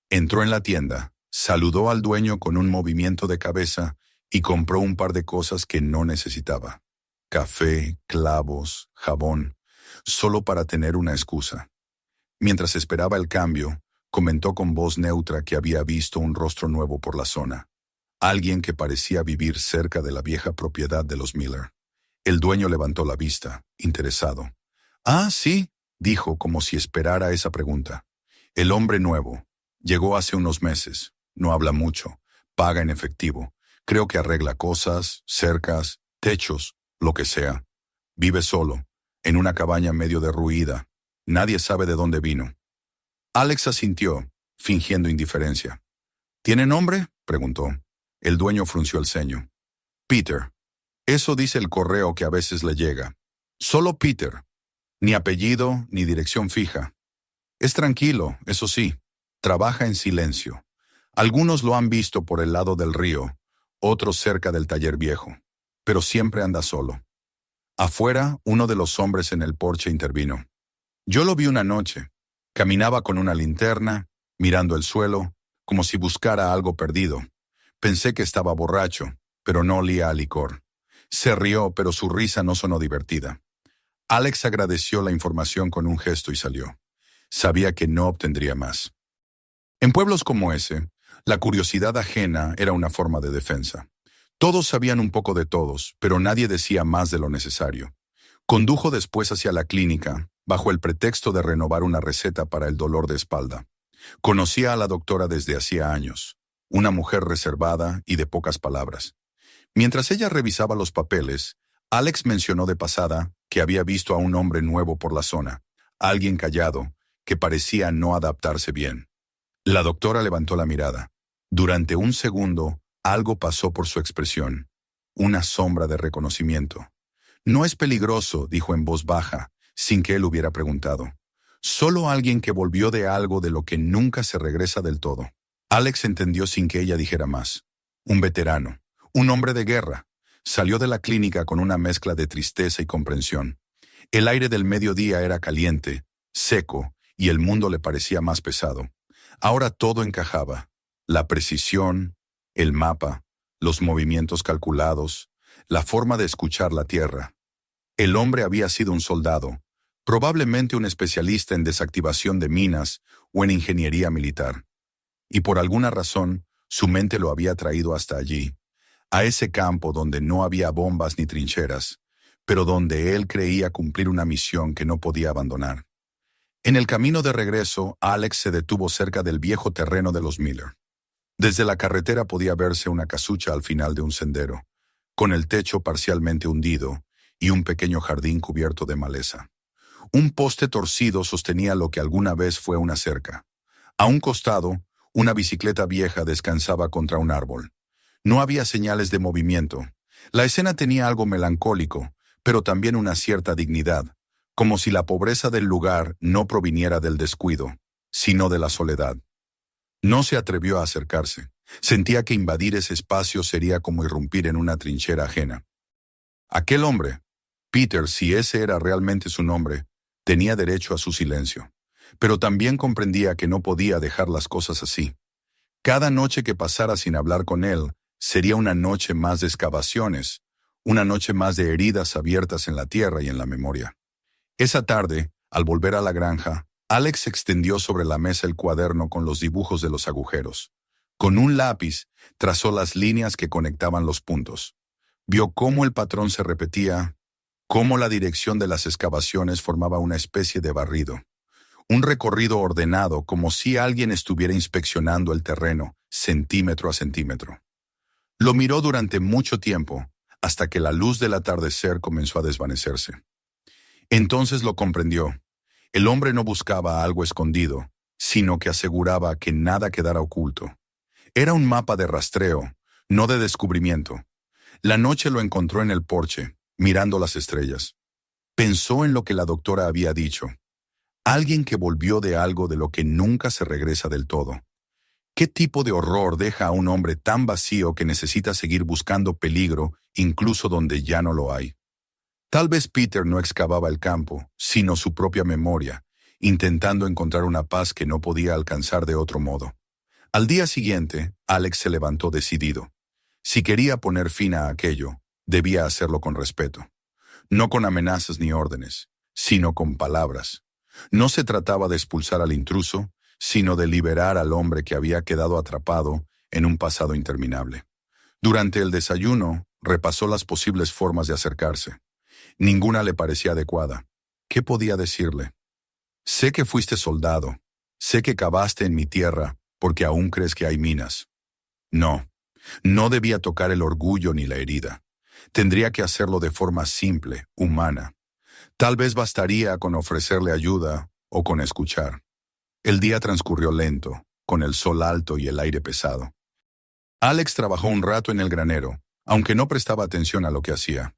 Entró en la tienda, saludó al dueño con un movimiento de cabeza y compró un par de cosas que no necesitaba. Café, clavos, jabón, solo para tener una excusa. Mientras esperaba el cambio, comentó con voz neutra que había visto un rostro nuevo por la zona. Alguien que parecía vivir cerca de la vieja propiedad de los Miller. El dueño levantó la vista, interesado. «Ah, sí», dijo como si esperara esa pregunta. «El hombre nuevo. Llegó hace unos meses. No habla mucho. Paga en efectivo. Creo que arregla cosas, cercas, techos, lo que sea. Vive solo, en una cabaña medio derruida. Nadie sabe de dónde vino». Alex asintió, fingiendo indiferencia. «¿Tiene nombre?», preguntó. El dueño frunció el ceño. «Peter. Eso dice el correo que a veces le llega. Solo Peter. Ni apellido, ni dirección fija. Es tranquilo, eso sí. Trabaja en silencio. Algunos lo han visto por el lado del río, otros cerca del taller viejo. Pero siempre anda solo». Afuera, uno de los hombres en el porche intervino. «Yo lo vi una noche. Caminaba con una linterna, mirando el suelo, como si buscara algo perdido. Pensé que estaba borracho, pero no olía a licor. Se rió, pero su risa no sonó divertida». Alex agradeció la información con un gesto y salió. Sabía que no obtendría más. En pueblos como ese, la curiosidad ajena era una forma de defensa. Todos sabían un poco de todos, pero nadie decía más de lo necesario. Condujo después hacia la clínica, bajo el pretexto de renovar una receta para el dolor de espalda. Conocía a la doctora desde hacía años. una mujer reservada y de pocas palabras. Mientras ella revisaba los papeles, Alex mencionó de pasada que había visto a un hombre nuevo por la zona, alguien callado, que parecía no adaptarse bien. La doctora levantó la mirada. Durante un segundo, algo pasó por su expresión, una sombra de reconocimiento. No es peligroso, dijo en voz baja, sin que él hubiera preguntado. Solo alguien que volvió de algo de lo que nunca se regresa del todo. Alex entendió sin que ella dijera más. Un veterano, un hombre de guerra. Salió de la clínica con una mezcla de tristeza y comprensión. El aire del mediodía era caliente, seco, y el mundo le parecía más pesado. Ahora todo encajaba. La precisión, el mapa, los movimientos calculados, la forma de escuchar la tierra. El hombre había sido un soldado, probablemente un especialista en desactivación de minas o en ingeniería militar. Y por alguna razón, su mente lo había traído hasta allí, a ese campo donde no había bombas ni trincheras, pero donde él creía cumplir una misión que no podía abandonar. En el camino de regreso, Alex se detuvo cerca del viejo terreno de los Miller. Desde la carretera podía verse una casucha al final de un sendero, con el techo parcialmente hundido y un pequeño jardín cubierto de maleza. Un poste torcido sostenía lo que alguna vez fue una cerca. A un costado, una bicicleta vieja descansaba contra un árbol. No había señales de movimiento. La escena tenía algo melancólico, pero también una cierta dignidad, como si la pobreza del lugar no proviniera del descuido, sino de la soledad. No se atrevió a acercarse. Sentía que invadir ese espacio sería como irrumpir en una trinchera ajena. Aquel hombre, Peter, si ese era realmente su nombre, tenía derecho a su silencio, pero también comprendía que no podía dejar las cosas así. Cada noche que pasara sin hablar con él sería una noche más de excavaciones, una noche más de heridas abiertas en la tierra y en la memoria. Esa tarde, al volver a la granja, Alex extendió sobre la mesa el cuaderno con los dibujos de los agujeros. Con un lápiz, trazó las líneas que conectaban los puntos. Vio cómo el patrón se repetía, cómo la dirección de las excavaciones formaba una especie de barrido. Un recorrido ordenado, como si alguien estuviera inspeccionando el terreno, centímetro a centímetro. Lo miró durante mucho tiempo, hasta que la luz del atardecer comenzó a desvanecerse. Entonces lo comprendió. El hombre no buscaba algo escondido, sino que aseguraba que nada quedara oculto. Era un mapa de rastreo, no de descubrimiento. La noche lo encontró en el porche, mirando las estrellas. Pensó en lo que la doctora había dicho. Alguien que volvió de algo de lo que nunca se regresa del todo. ¿Qué tipo de horror deja a un hombre tan vacío que necesita seguir buscando peligro incluso donde ya no lo hay? Tal vez Peter no excavaba el campo, sino su propia memoria, intentando encontrar una paz que no podía alcanzar de otro modo. Al día siguiente, Alex se levantó decidido. Si quería poner fin a aquello, debía hacerlo con respeto. No con amenazas ni órdenes, sino con palabras. No se trataba de expulsar al intruso, sino de liberar al hombre que había quedado atrapado en un pasado interminable. Durante el desayuno, repasó las posibles formas de acercarse. Ninguna le parecía adecuada. ¿Qué podía decirle? Sé que fuiste soldado. Sé que cavaste en mi tierra porque aún crees que hay minas. No, no debía tocar el orgullo ni la herida. Tendría que hacerlo de forma simple, humana. Tal vez bastaría con ofrecerle ayuda o con escuchar. El día transcurrió lento, con el sol alto y el aire pesado. Alex trabajó un rato en el granero, aunque no prestaba atención a lo que hacía.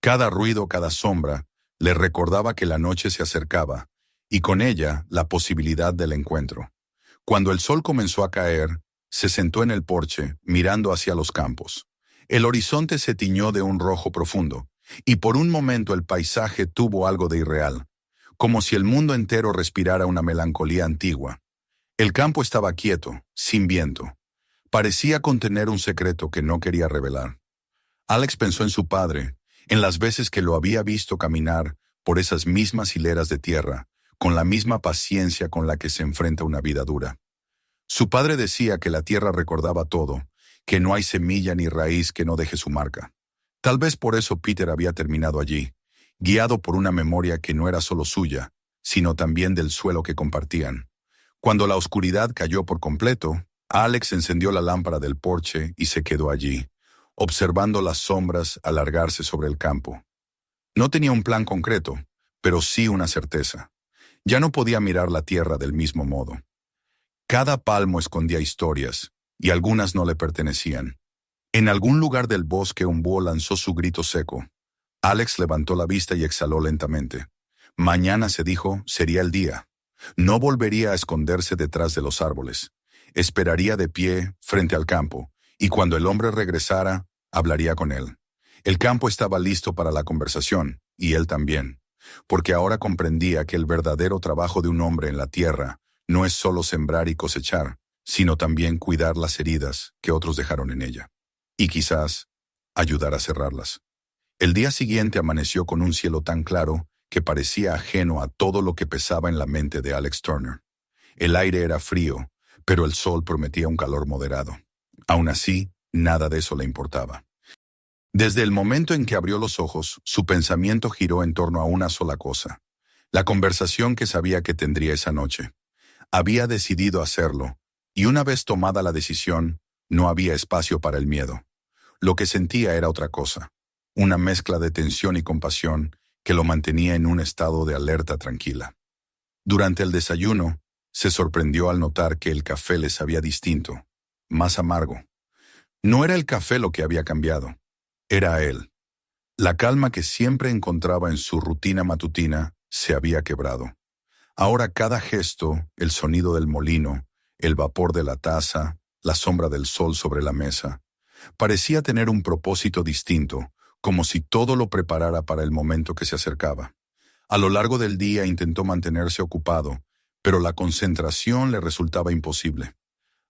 Cada ruido, cada sombra, le recordaba que la noche se acercaba, y con ella la posibilidad del encuentro. Cuando el sol comenzó a caer, se sentó en el porche, mirando hacia los campos. El horizonte se tiñó de un rojo profundo, y por un momento el paisaje tuvo algo de irreal, como si el mundo entero respirara una melancolía antigua. El campo estaba quieto, sin viento. Parecía contener un secreto que no quería revelar. Alex pensó en su padre, en las veces que lo había visto caminar por esas mismas hileras de tierra, con la misma paciencia con la que se enfrenta una vida dura. Su padre decía que la tierra recordaba todo, que no hay semilla ni raíz que no deje su marca. Tal vez por eso Peter había terminado allí, guiado por una memoria que no era solo suya, sino también del suelo que compartían. Cuando la oscuridad cayó por completo, Alex encendió la lámpara del porche y se quedó allí, observando las sombras alargarse sobre el campo. No tenía un plan concreto, pero sí una certeza. Ya no podía mirar la tierra del mismo modo. Cada palmo escondía historias, y algunas no le pertenecían. En algún lugar del bosque un búho lanzó su grito seco. Alex levantó la vista y exhaló lentamente. Mañana, se dijo, sería el día. No volvería a esconderse detrás de los árboles. Esperaría de pie, frente al campo, y cuando el hombre regresara, hablaría con él. El campo estaba listo para la conversación, y él también, porque ahora comprendía que el verdadero trabajo de un hombre en la tierra no es solo sembrar y cosechar, sino también cuidar las heridas que otros dejaron en ella, y quizás ayudar a cerrarlas. El día siguiente amaneció con un cielo tan claro que parecía ajeno a todo lo que pesaba en la mente de Alex Turner. El aire era frío, pero el sol prometía un calor moderado. Aún así, nada de eso le importaba. Desde el momento en que abrió los ojos, su pensamiento giró en torno a una sola cosa: la conversación que sabía que tendría esa noche. Había decidido hacerlo, y una vez tomada la decisión, no había espacio para el miedo. Lo que sentía era otra cosa, una mezcla de tensión y compasión que lo mantenía en un estado de alerta tranquila. Durante el desayuno, se sorprendió al notar que el café le sabía distinto, más amargo. No era el café lo que había cambiado, era él. La calma que siempre encontraba en su rutina matutina se había quebrado. Ahora cada gesto, el sonido del molino, el vapor de la taza, la sombra del sol sobre la mesa, parecía tener un propósito distinto, como si todo lo preparara para el momento que se acercaba. A lo largo del día intentó mantenerse ocupado, pero la concentración le resultaba imposible.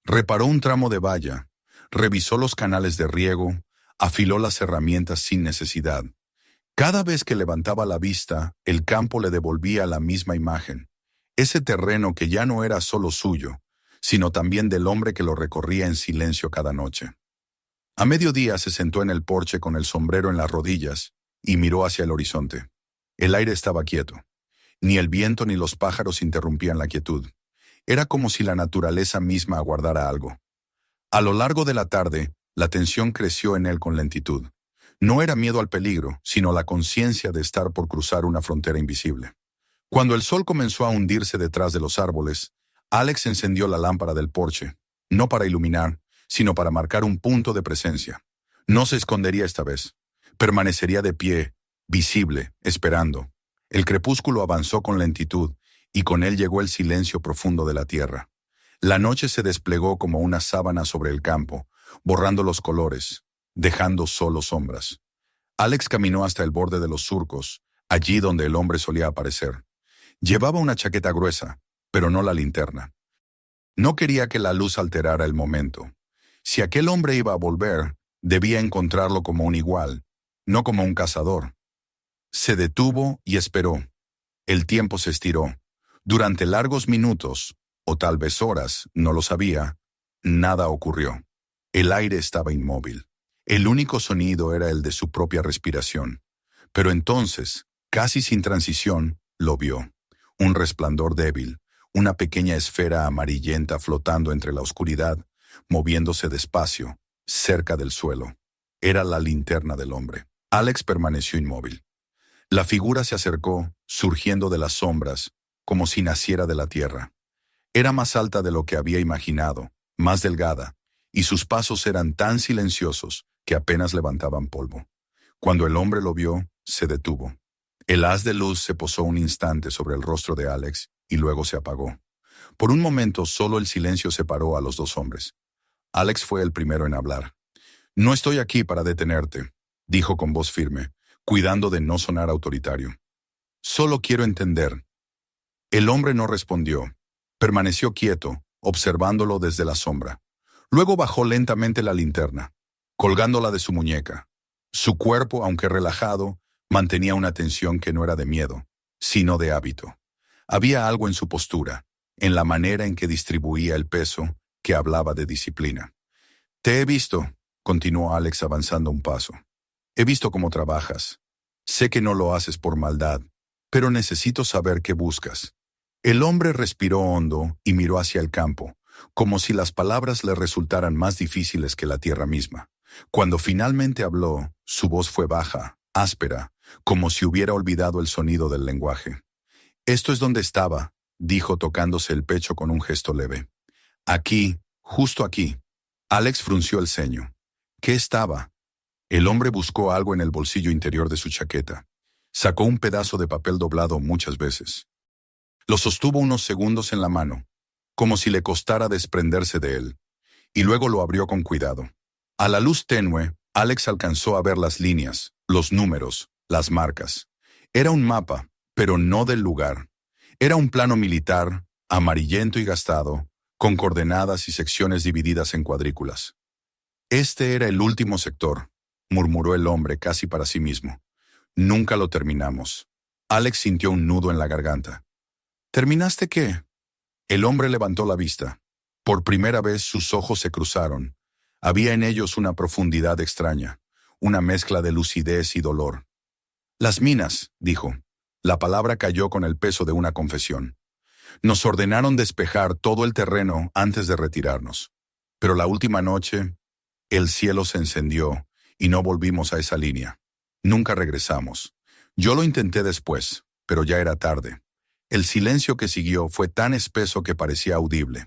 Reparó un tramo de valla, revisó los canales de riego, afiló las herramientas sin necesidad. Cada vez que levantaba la vista, el campo le devolvía la misma imagen, ese terreno que ya no era solo suyo, sino también del hombre que lo recorría en silencio cada noche. A mediodía se sentó en el porche con el sombrero en las rodillas y miró hacia el horizonte. El aire estaba quieto. Ni el viento ni los pájaros interrumpían la quietud. Era como si la naturaleza misma aguardara algo. A lo largo de la tarde, la tensión creció en él con lentitud. No era miedo al peligro, sino la conciencia de estar por cruzar una frontera invisible. Cuando el sol comenzó a hundirse detrás de los árboles, Alex encendió la lámpara del porche, no para iluminar, sino para marcar un punto de presencia. No se escondería esta vez. Permanecería de pie, visible, esperando. El crepúsculo avanzó con lentitud, y con él llegó el silencio profundo de la tierra. La noche se desplegó como una sábana sobre el campo, borrando los colores, dejando solo sombras. Alex caminó hasta el borde de los surcos, allí donde el hombre solía aparecer. Llevaba una chaqueta gruesa, pero no la linterna. No quería que la luz alterara el momento. Si aquel hombre iba a volver, debía encontrarlo como un igual, no como un cazador. Se detuvo y esperó. El tiempo se estiró. Durante largos minutos, o tal vez horas, no lo sabía, nada ocurrió. El aire estaba inmóvil. El único sonido era el de su propia respiración. Pero entonces, casi sin transición, lo vio. Un resplandor débil, una pequeña esfera amarillenta flotando entre la oscuridad, moviéndose despacio, cerca del suelo. Era la linterna del hombre. Alex permaneció inmóvil. La figura se acercó, surgiendo de las sombras, como si naciera de la tierra. Era más alta de lo que había imaginado, más delgada, y sus pasos eran tan silenciosos que apenas levantaban polvo. Cuando el hombre lo vio, se detuvo. El haz de luz se posó un instante sobre el rostro de Alex y luego se apagó. Por un momento solo el silencio separó a los dos hombres. Alex fue el primero en hablar. «No estoy aquí para detenerte», dijo con voz firme, cuidando de no sonar autoritario. «Solo quiero entender». El hombre no respondió. Permaneció quieto, observándolo desde la sombra. Luego bajó lentamente la linterna, colgándola de su muñeca. Su cuerpo, aunque relajado, mantenía una tensión que no era de miedo, sino de hábito. Había algo en su postura, en la manera en que distribuía el peso, que hablaba de disciplina. «Te he visto», continuó Alex avanzando un paso. «He visto cómo trabajas. Sé que no lo haces por maldad, pero necesito saber qué buscas». El hombre respiró hondo y miró hacia el campo, como si las palabras le resultaran más difíciles que la tierra misma. Cuando finalmente habló, su voz fue baja, áspera, como si hubiera olvidado el sonido del lenguaje. «Esto es donde estaba», dijo tocándose el pecho con un gesto leve. «Aquí, justo aquí». Alex frunció el ceño. ¿Qué estaba? El hombre buscó algo en el bolsillo interior de su chaqueta. Sacó un pedazo de papel doblado muchas veces. Lo sostuvo unos segundos en la mano, como si le costara desprenderse de él, y luego lo abrió con cuidado. A la luz tenue, Alex alcanzó a ver las líneas, los números, las marcas. Era un mapa, pero no del lugar. Era un plano militar, amarillento y gastado, con coordenadas y secciones divididas en cuadrículas. «Este era el último sector», murmuró el hombre casi para sí mismo. «Nunca lo terminamos». Alex sintió un nudo en la garganta. «¿Terminaste qué?» El hombre levantó la vista. Por primera vez sus ojos se cruzaron. Había en ellos una profundidad extraña, una mezcla de lucidez y dolor. «Las minas», dijo. La palabra cayó con el peso de una confesión. «Nos ordenaron despejar todo el terreno antes de retirarnos. Pero la última noche, el cielo se encendió y no volvimos a esa línea. Nunca regresamos. Yo lo intenté después, pero ya era tarde». El silencio que siguió fue tan espeso que parecía audible.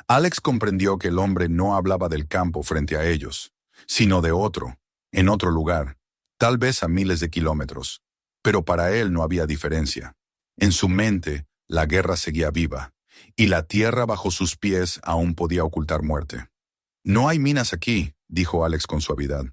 Alex comprendió que el hombre no hablaba del campo frente a ellos, sino de otro, en otro lugar, tal vez a miles de kilómetros. Pero para él no había diferencia. En su mente, la guerra seguía viva, y la tierra bajo sus pies aún podía ocultar muerte. «No hay minas aquí», dijo Alex con suavidad.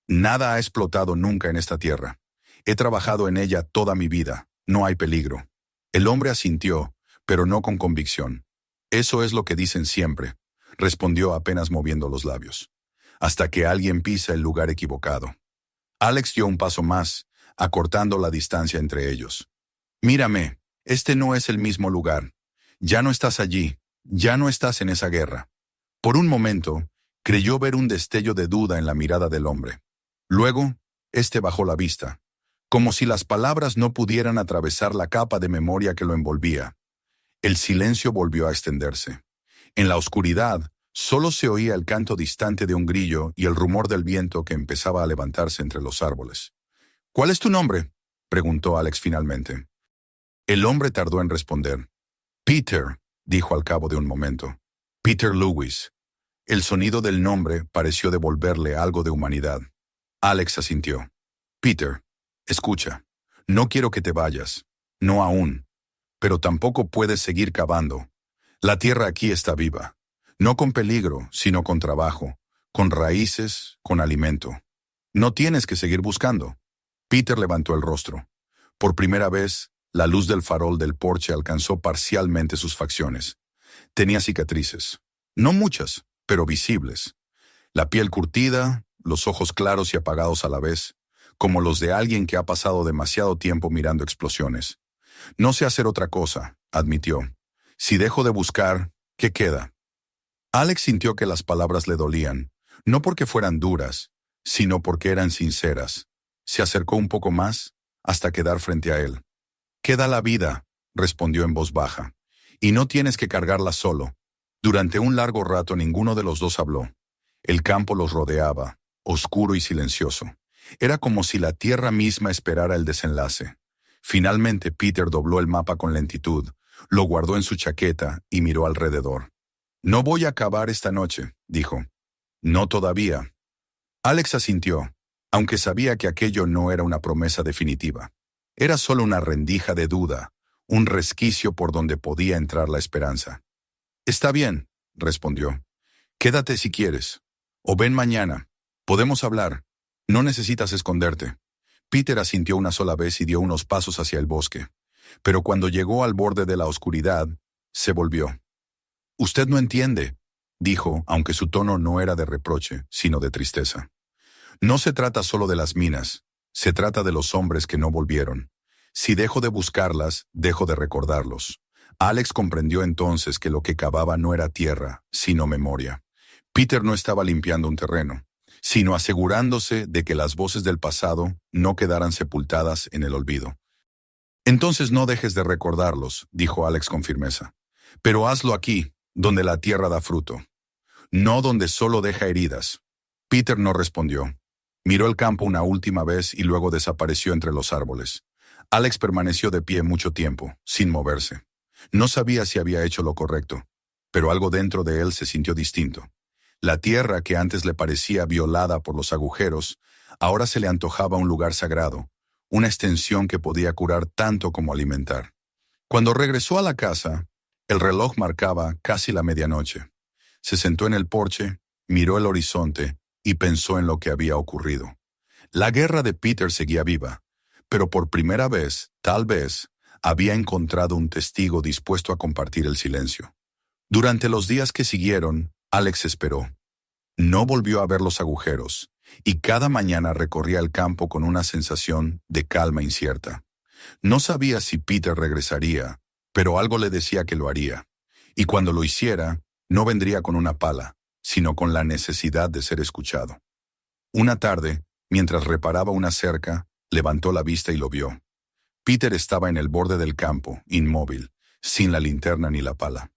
«Nada ha explotado nunca en esta tierra. He trabajado en ella toda mi vida. No hay peligro». El hombre asintió, pero no con convicción. «Eso es lo que dicen siempre», respondió apenas moviendo los labios. «Hasta que alguien pisa el lugar equivocado». Alex dio un paso más, acortando la distancia entre ellos. «Mírame, este no es el mismo lugar. Ya no estás allí, ya no estás en esa guerra». Por un momento, creyó ver un destello de duda en la mirada del hombre. Luego, éste bajó la vista, como si las palabras no pudieran atravesar la capa de memoria que lo envolvía. El silencio volvió a extenderse. En la oscuridad, solo se oía el canto distante de un grillo y el rumor del viento que empezaba a levantarse entre los árboles. «¿Cuál es tu nombre?», preguntó Alex finalmente. El hombre tardó en responder. «Peter», dijo al cabo de un momento. «Peter Lewis». El sonido del nombre pareció devolverle algo de humanidad. Alex asintió. «Peter, escucha, no quiero que te vayas, no aún, pero tampoco puedes seguir cavando. La tierra aquí está viva, no con peligro, sino con trabajo, con raíces, con alimento. No tienes que seguir buscando». Peter levantó el rostro. Por primera vez, la luz del farol del porche alcanzó parcialmente sus facciones. Tenía cicatrices, no muchas, pero visibles. La piel curtida, los ojos claros y apagados a la vez, como los de alguien que ha pasado demasiado tiempo mirando explosiones. «No sé hacer otra cosa», admitió. «Si dejo de buscar, ¿qué queda?». Alex sintió que las palabras le dolían, no porque fueran duras, sino porque eran sinceras. Se acercó un poco más, hasta quedar frente a él. «Queda la vida», respondió en voz baja, «y no tienes que cargarla solo». Durante un largo rato ninguno de los dos habló. El campo los rodeaba, oscuro y silencioso. Era como si la tierra misma esperara el desenlace. Finalmente Peter dobló el mapa con lentitud, lo guardó en su chaqueta y miró alrededor. «No voy a cavar esta noche», dijo. «No todavía». Alex asintió, aunque sabía que aquello no era una promesa definitiva. Era solo una rendija de duda, un resquicio por donde podía entrar la esperanza. «Está bien», respondió. «Quédate si quieres. O ven mañana. Podemos hablar. No necesitas esconderte». Peter asintió una sola vez y dio unos pasos hacia el bosque. Pero cuando llegó al borde de la oscuridad, se volvió. «Usted no entiende», dijo, aunque su tono no era de reproche, sino de tristeza. «No se trata solo de las minas. Se trata de los hombres que no volvieron. Si dejo de buscarlas, dejo de recordarlos». Alex comprendió entonces que lo que cavaba no era tierra, sino memoria. Peter no estaba limpiando un terreno, sino asegurándose de que las voces del pasado no quedaran sepultadas en el olvido. «Entonces no dejes de recordarlos», dijo Alex con firmeza. «Pero hazlo aquí, donde la tierra da fruto, no donde solo deja heridas. Peter no respondió. Miró el campo una última vez y luego desapareció entre los árboles. Alex permaneció de pie mucho tiempo, sin moverse. No sabía si había hecho lo correcto, pero algo dentro de él se sintió distinto. La tierra, que antes le parecía violada por los agujeros, ahora se le antojaba un lugar sagrado, una extensión que podía curar tanto como alimentar. Cuando regresó a la casa, el reloj marcaba casi la medianoche. Se sentó en el porche, miró el horizonte y pensó en lo que había ocurrido. La guerra de Peter seguía viva, pero por primera vez, tal vez, había encontrado un testigo dispuesto a compartir el silencio. Durante los días que siguieron, Alex esperó. No volvió a ver los agujeros, y cada mañana recorría el campo con una sensación de calma incierta. No sabía si Peter regresaría, pero algo le decía que lo haría. Y cuando lo hiciera, no vendría con una pala, sino con la necesidad de ser escuchado. Una tarde, mientras reparaba una cerca, levantó la vista y lo vio. Peter estaba en el borde del campo, inmóvil, sin la linterna ni la pala.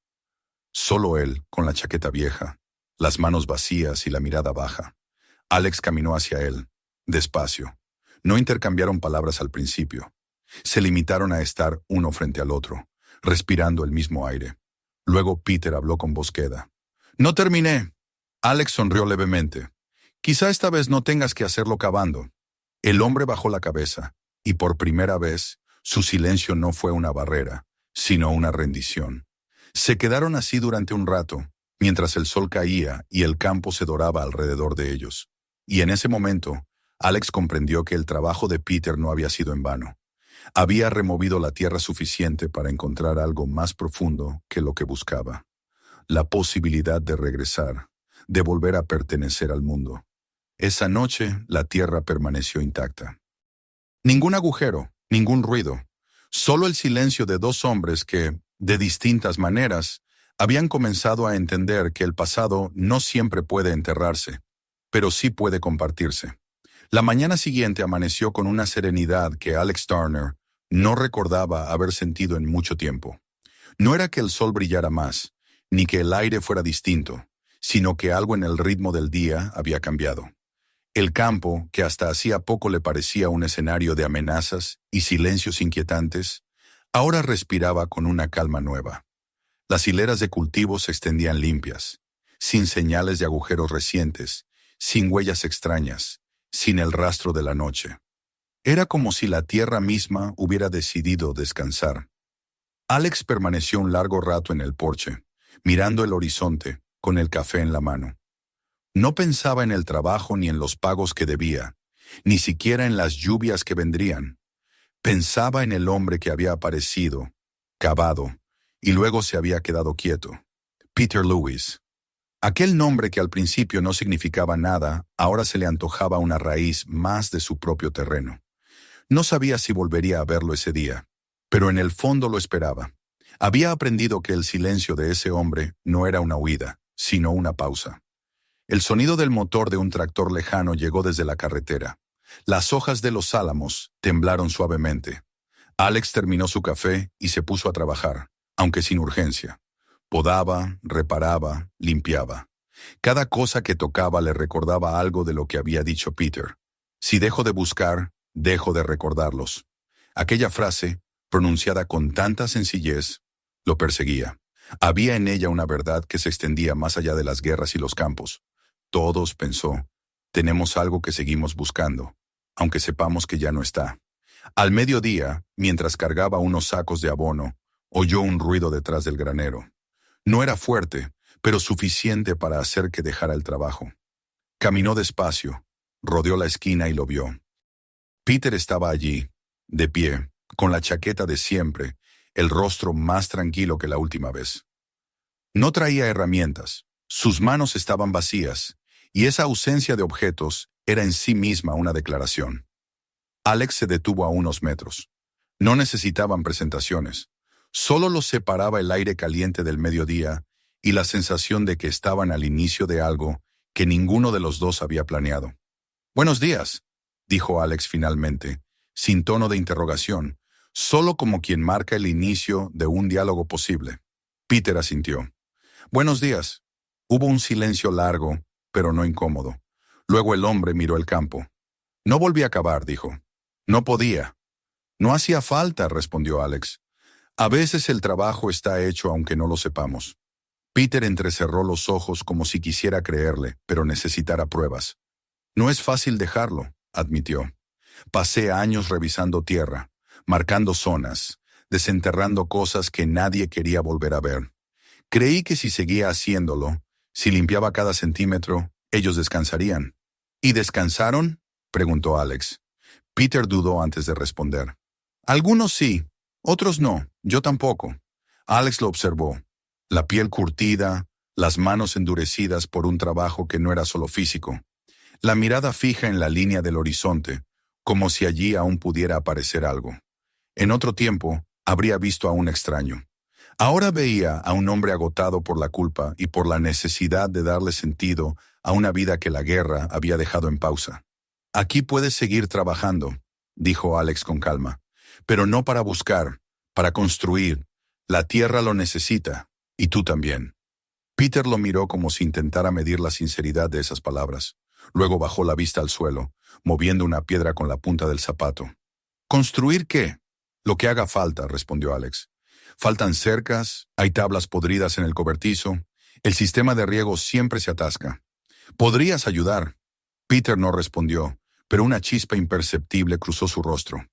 Solo él, con la chaqueta vieja, las manos vacías y la mirada baja. Alex caminó hacia él, despacio. No intercambiaron palabras al principio. Se limitaron a estar uno frente al otro, respirando el mismo aire. Luego Peter habló con voz queda. «No terminé». Alex sonrió levemente. «Quizá esta vez no tengas que hacerlo cavando». El hombre bajó la cabeza, y por primera vez, su silencio no fue una barrera, sino una rendición. Se quedaron así durante un rato, mientras el sol caía y el campo se doraba alrededor de ellos. Y en ese momento, Alex comprendió que el trabajo de Peter no había sido en vano. Había removido la tierra suficiente para encontrar algo más profundo que lo que buscaba. La posibilidad de regresar, de volver a pertenecer al mundo. Esa noche, la tierra permaneció intacta. Ningún agujero, ningún ruido. Solo el silencio de dos hombres que, de distintas maneras, habían comenzado a entender que el pasado no siempre puede enterrarse, pero sí puede compartirse. La mañana siguiente amaneció con una serenidad que Alex Turner no recordaba haber sentido en mucho tiempo. No era que el sol brillara más, ni que el aire fuera distinto, sino que algo en el ritmo del día había cambiado. El campo, que hasta hacía poco le parecía un escenario de amenazas y silencios inquietantes, ahora respiraba con una calma nueva. Las hileras de cultivos se extendían limpias, sin señales de agujeros recientes, sin huellas extrañas, sin el rastro de la noche. Era como si la tierra misma hubiera decidido descansar. Alex permaneció un largo rato en el porche, mirando el horizonte, con el café en la mano. No pensaba en el trabajo ni en los pagos que debía, ni siquiera en las lluvias que vendrían. Pensaba en el hombre que había aparecido, cavado, y luego se había quedado quieto. Peter Lewis. Aquel nombre que al principio no significaba nada, ahora se le antojaba una raíz más de su propio terreno. No sabía si volvería a verlo ese día, pero en el fondo lo esperaba. Había aprendido que el silencio de ese hombre no era una huida, sino una pausa. El sonido del motor de un tractor lejano llegó desde la carretera. Las hojas de los álamos temblaron suavemente. Alex terminó su café y se puso a trabajar, aunque sin urgencia. Podaba, reparaba, limpiaba. Cada cosa que tocaba le recordaba algo de lo que había dicho Peter. Si dejo de buscar, dejo de recordarlos. Aquella frase, pronunciada con tanta sencillez, lo perseguía. Había en ella una verdad que se extendía más allá de las guerras y los campos. Todos, pensó, tenemos algo que seguimos buscando, aunque sepamos que ya no está. Al mediodía, mientras cargaba unos sacos de abono, oyó un ruido detrás del granero. No era fuerte, pero suficiente para hacer que dejara el trabajo. Caminó despacio, rodeó la esquina y lo vio. Peter estaba allí, de pie, con la chaqueta de siempre, el rostro más tranquilo que la última vez. No traía herramientas, sus manos estaban vacías, y esa ausencia de objetos era en sí misma una declaración. Alex se detuvo a unos metros. No necesitaban presentaciones. Solo los separaba el aire caliente del mediodía y la sensación de que estaban al inicio de algo que ninguno de los dos había planeado. «Buenos días», dijo Alex finalmente, sin tono de interrogación, solo como quien marca el inicio de un diálogo posible. Peter asintió. Buenos días. Hubo un silencio largo, pero no incómodo. Luego el hombre miró el campo. No volví a cavar, dijo. No podía. No hacía falta, respondió Alex. A veces el trabajo está hecho aunque no lo sepamos. Peter entrecerró los ojos como si quisiera creerle, pero necesitara pruebas. No es fácil dejarlo, admitió. Pasé años revisando tierra, marcando zonas, desenterrando cosas que nadie quería volver a ver. Creí que si seguía haciéndolo, si limpiaba cada centímetro, ellos descansarían. ¿Y descansaron?, preguntó Alex. Peter dudó antes de responder. Algunos sí, otros no, yo tampoco. Alex lo observó. La piel curtida, las manos endurecidas por un trabajo que no era solo físico. La mirada fija en la línea del horizonte, como si allí aún pudiera aparecer algo. En otro tiempo, habría visto a un extraño. Ahora veía a un hombre agotado por la culpa y por la necesidad de darle sentido a una vida que la guerra había dejado en pausa. Aquí puedes seguir trabajando, dijo Alex con calma, pero no para buscar, para construir. La tierra lo necesita, y tú también. Peter lo miró como si intentara medir la sinceridad de esas palabras. Luego bajó la vista al suelo, moviendo una piedra con la punta del zapato. ¿Construir qué? Lo que haga falta, respondió Alex. Faltan cercas, hay tablas podridas en el cobertizo, el sistema de riego siempre se atasca. ¿Podrías ayudar? Peter no respondió, pero una chispa imperceptible cruzó su rostro.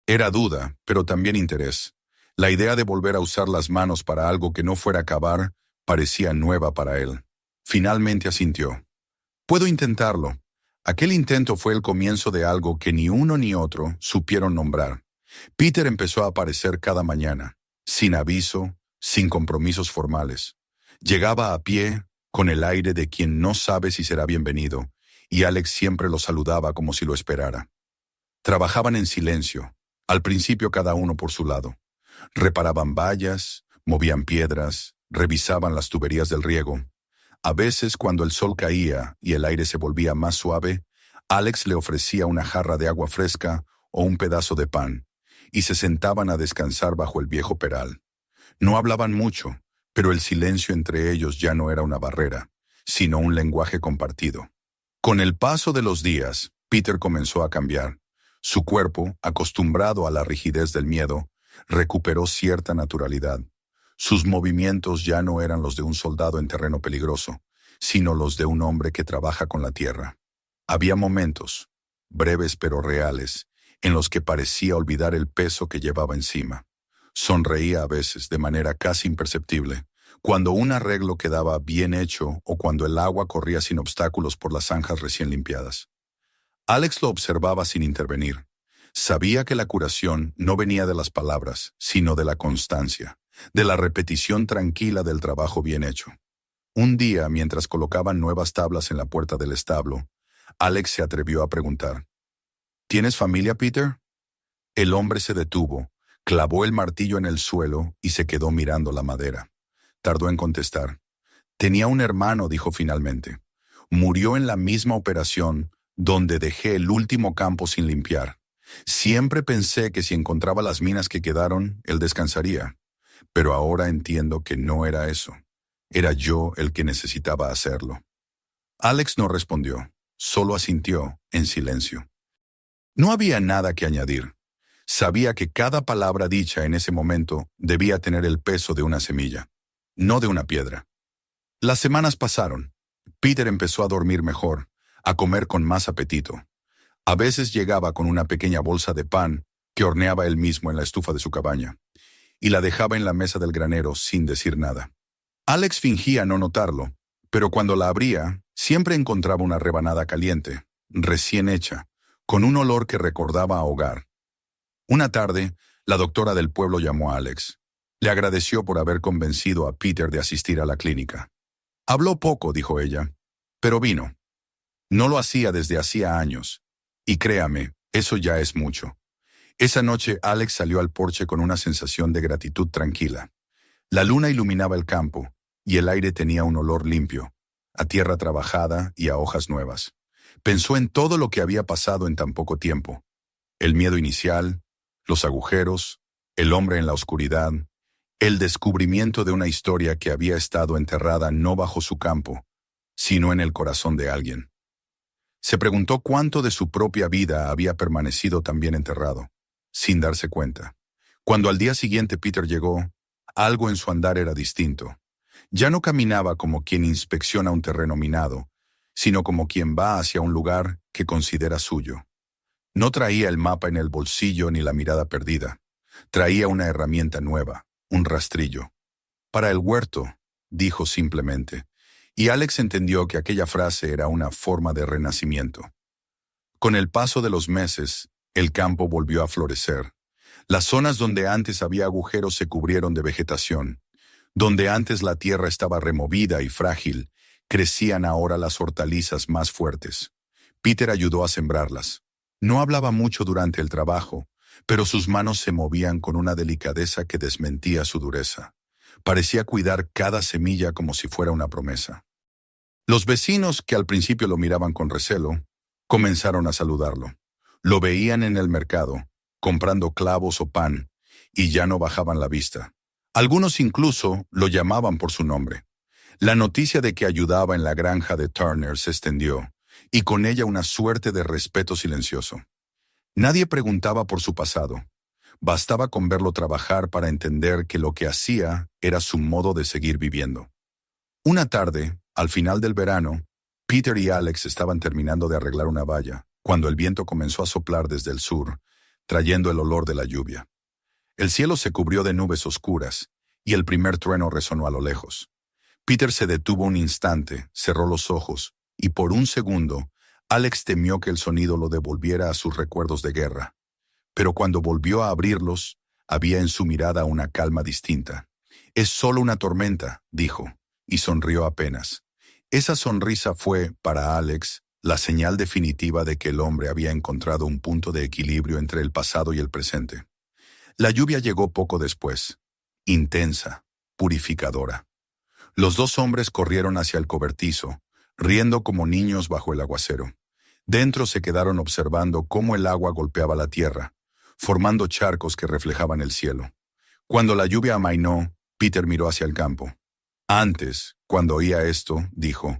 Era duda, pero también interés. La idea de volver a usar las manos para algo que no fuera cavar parecía nueva para él. Finalmente asintió. Puedo intentarlo. Aquel intento fue el comienzo de algo que ni uno ni otro supieron nombrar. Peter empezó a aparecer cada mañana, sin aviso, sin compromisos formales. Llegaba a pie, con el aire de quien no sabe si será bienvenido, y Alex siempre lo saludaba como si lo esperara. Trabajaban en silencio, al principio cada uno por su lado. Reparaban vallas, movían piedras, revisaban las tuberías del riego. A veces, cuando el sol caía y el aire se volvía más suave, Alex le ofrecía una jarra de agua fresca o un pedazo de pan, y se sentaban a descansar bajo el viejo peral. No hablaban mucho, pero el silencio entre ellos ya no era una barrera, sino un lenguaje compartido. Con el paso de los días, Peter comenzó a cambiar. Su cuerpo, acostumbrado a la rigidez del miedo, recuperó cierta naturalidad. Sus movimientos ya no eran los de un soldado en terreno peligroso, sino los de un hombre que trabaja con la tierra. Había momentos, breves pero reales, en los que parecía olvidar el peso que llevaba encima. Sonreía a veces de manera casi imperceptible, cuando un arreglo quedaba bien hecho o cuando el agua corría sin obstáculos por las zanjas recién limpiadas. Alex lo observaba sin intervenir. Sabía que la curación no venía de las palabras, sino de la constancia, de la repetición tranquila del trabajo bien hecho. Un día, mientras colocaban nuevas tablas en la puerta del establo, Alex se atrevió a preguntar, ¿Tienes familia, Peter? El hombre se detuvo, clavó el martillo en el suelo y se quedó mirando la madera. Tardó en contestar. Tenía un hermano, dijo finalmente. Murió en la misma operación donde dejé el último campo sin limpiar. Siempre pensé que si encontraba las minas que quedaron, él descansaría. Pero ahora entiendo que no era eso. Era yo el que necesitaba hacerlo. Alex no respondió, solo asintió en silencio. No había nada que añadir. Sabía que cada palabra dicha en ese momento debía tener el peso de una semilla, no de una piedra. Las semanas pasaron. Peter empezó a dormir mejor, a comer con más apetito. A veces llegaba con una pequeña bolsa de pan que horneaba él mismo en la estufa de su cabaña, y la dejaba en la mesa del granero sin decir nada. Alex fingía no notarlo, pero cuando la abría, siempre encontraba una rebanada caliente, recién hecha, con un olor que recordaba a hogar. Una tarde, la doctora del pueblo llamó a Alex. Le agradeció por haber convencido a Peter de asistir a la clínica. Habló poco, dijo ella, pero vino. No lo hacía desde hacía años, y créame, eso ya es mucho. Esa noche Alex salió al porche con una sensación de gratitud tranquila. La luna iluminaba el campo, y el aire tenía un olor limpio, a tierra trabajada y a hojas nuevas. Pensó en todo lo que había pasado en tan poco tiempo. El miedo inicial, los agujeros, el hombre en la oscuridad, El descubrimiento de una historia que había estado enterrada no bajo su campo, sino en el corazón de alguien. Se preguntó cuánto de su propia vida había permanecido también enterrado, sin darse cuenta. Cuando al día siguiente Peter llegó, algo en su andar era distinto. Ya no caminaba como quien inspecciona un terreno minado, sino como quien va hacia un lugar que considera suyo. No traía el mapa en el bolsillo ni la mirada perdida. Traía una herramienta nueva, un rastrillo. Para el huerto, dijo simplemente, y Alex entendió que aquella frase era una forma de renacimiento. Con el paso de los meses, el campo volvió a florecer. Las zonas donde antes había agujeros se cubrieron de vegetación. Donde antes la tierra estaba removida y frágil, crecían ahora las hortalizas más fuertes. Peter ayudó a sembrarlas. No hablaba mucho durante el trabajo, pero sus manos se movían con una delicadeza que desmentía su dureza. Parecía cuidar cada semilla como si fuera una promesa. Los vecinos, que al principio lo miraban con recelo, comenzaron a saludarlo. Lo veían en el mercado, comprando clavos o pan, y ya no bajaban la vista. Algunos incluso lo llamaban por su nombre. La noticia de que ayudaba en la granja de Turner se extendió, y con ella una suerte de respeto silencioso. Nadie preguntaba por su pasado. Bastaba con verlo trabajar para entender que lo que hacía era su modo de seguir viviendo. Una tarde, al final del verano, Peter y Alex estaban terminando de arreglar una valla, cuando el viento comenzó a soplar desde el sur, trayendo el olor de la lluvia. El cielo se cubrió de nubes oscuras, y el primer trueno resonó a lo lejos. Peter se detuvo un instante, cerró los ojos, y por un segundo, Alex temió que el sonido lo devolviera a sus recuerdos de guerra. Pero cuando volvió a abrirlos, había en su mirada una calma distinta. «Es solo una tormenta», dijo, y sonrió apenas. Esa sonrisa fue, para Alex, la señal definitiva de que el hombre había encontrado un punto de equilibrio entre el pasado y el presente. La lluvia llegó poco después, intensa, purificadora. Los dos hombres corrieron hacia el cobertizo, riendo como niños bajo el aguacero. Dentro se quedaron observando cómo el agua golpeaba la tierra, formando charcos que reflejaban el cielo. Cuando la lluvia amainó, Peter miró hacia el campo. Antes, cuando oía esto, dijo,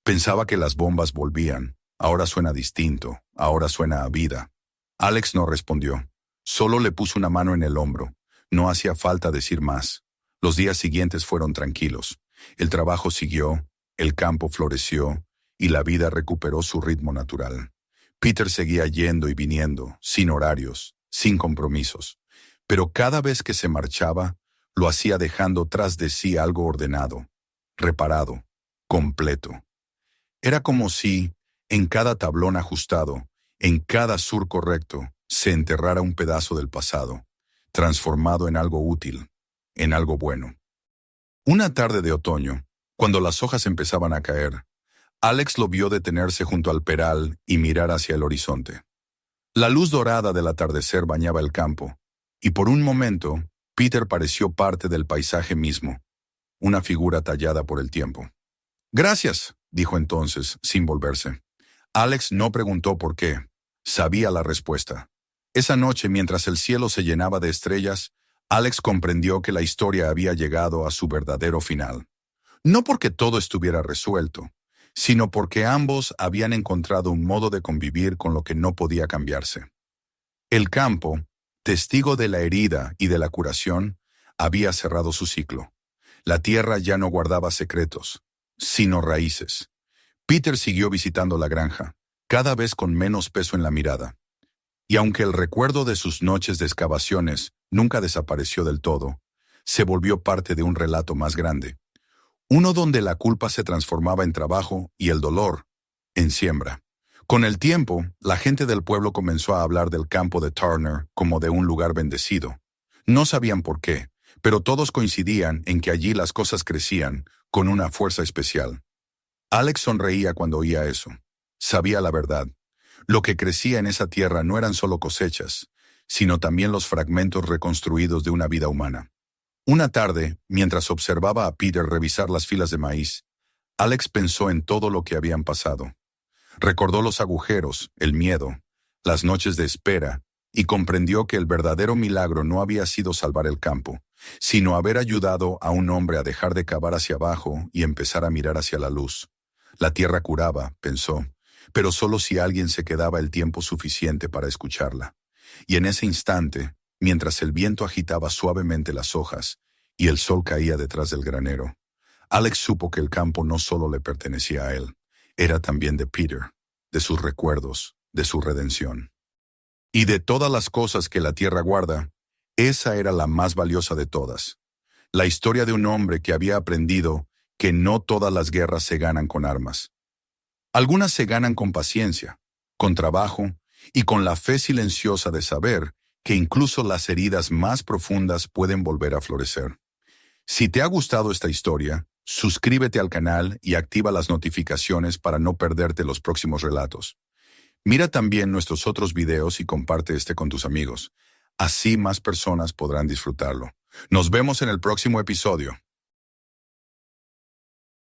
pensaba que las bombas volvían. Ahora suena distinto, ahora suena a vida. Alex no respondió. Solo le puso una mano en el hombro. No hacía falta decir más. Los días siguientes fueron tranquilos. El trabajo siguió, el campo floreció, y la vida recuperó su ritmo natural. Peter seguía yendo y viniendo, sin horarios, sin compromisos. Pero cada vez que se marchaba, lo hacía dejando tras de sí algo ordenado, reparado, completo. Era como si, en cada tablón ajustado, en cada surco recto, se enterrara un pedazo del pasado, transformado en algo útil, en algo bueno. Una tarde de otoño, cuando las hojas empezaban a caer, Alex lo vio detenerse junto al peral y mirar hacia el horizonte. La luz dorada del atardecer bañaba el campo, y por un momento, Peter pareció parte del paisaje mismo, una figura tallada por el tiempo. «Gracias», dijo entonces, sin volverse. Alex no preguntó por qué. Sabía la respuesta. Esa noche, mientras el cielo se llenaba de estrellas, Alex comprendió que la historia había llegado a su verdadero final. No porque todo estuviera resuelto, sino porque ambos habían encontrado un modo de convivir con lo que no podía cambiarse. El campo, testigo de la herida y de la curación, había cerrado su ciclo. La tierra ya no guardaba secretos, sino raíces. Peter siguió visitando la granja, cada vez con menos peso en la mirada. Y aunque el recuerdo de sus noches de excavaciones nunca desapareció del todo, se volvió parte de un relato más grande. Uno donde la culpa se transformaba en trabajo y el dolor en siembra. Con el tiempo, la gente del pueblo comenzó a hablar del campo de Turner como de un lugar bendecido. No sabían por qué, pero todos coincidían en que allí las cosas crecían con una fuerza especial. Alex sonreía cuando oía eso. Sabía la verdad. Lo que crecía en esa tierra no eran solo cosechas, sino también los fragmentos reconstruidos de una vida humana. Una tarde, mientras observaba a Peter revisar las filas de maíz, Alex pensó en todo lo que habían pasado. Recordó los agujeros, el miedo, las noches de espera, y comprendió que el verdadero milagro no había sido salvar el campo, sino haber ayudado a un hombre a dejar de cavar hacia abajo y empezar a mirar hacia la luz. La tierra curaba, pensó, pero solo si alguien se quedaba el tiempo suficiente para escucharla. Y en ese instante, mientras el viento agitaba suavemente las hojas y el sol caía detrás del granero, Alex supo que el campo no solo le pertenecía a él, era también de Peter, de sus recuerdos, de su redención. Y de todas las cosas que la tierra guarda, esa era la más valiosa de todas. La historia de un hombre que había aprendido que no todas las guerras se ganan con armas. Algunas se ganan con paciencia, con trabajo y con la fe silenciosa de saber que incluso las heridas más profundas pueden volver a florecer. Si te ha gustado esta historia, suscríbete al canal y activa las notificaciones para no perderte los próximos relatos. Mira también nuestros otros videos y comparte este con tus amigos. Así más personas podrán disfrutarlo. Nos vemos en el próximo episodio.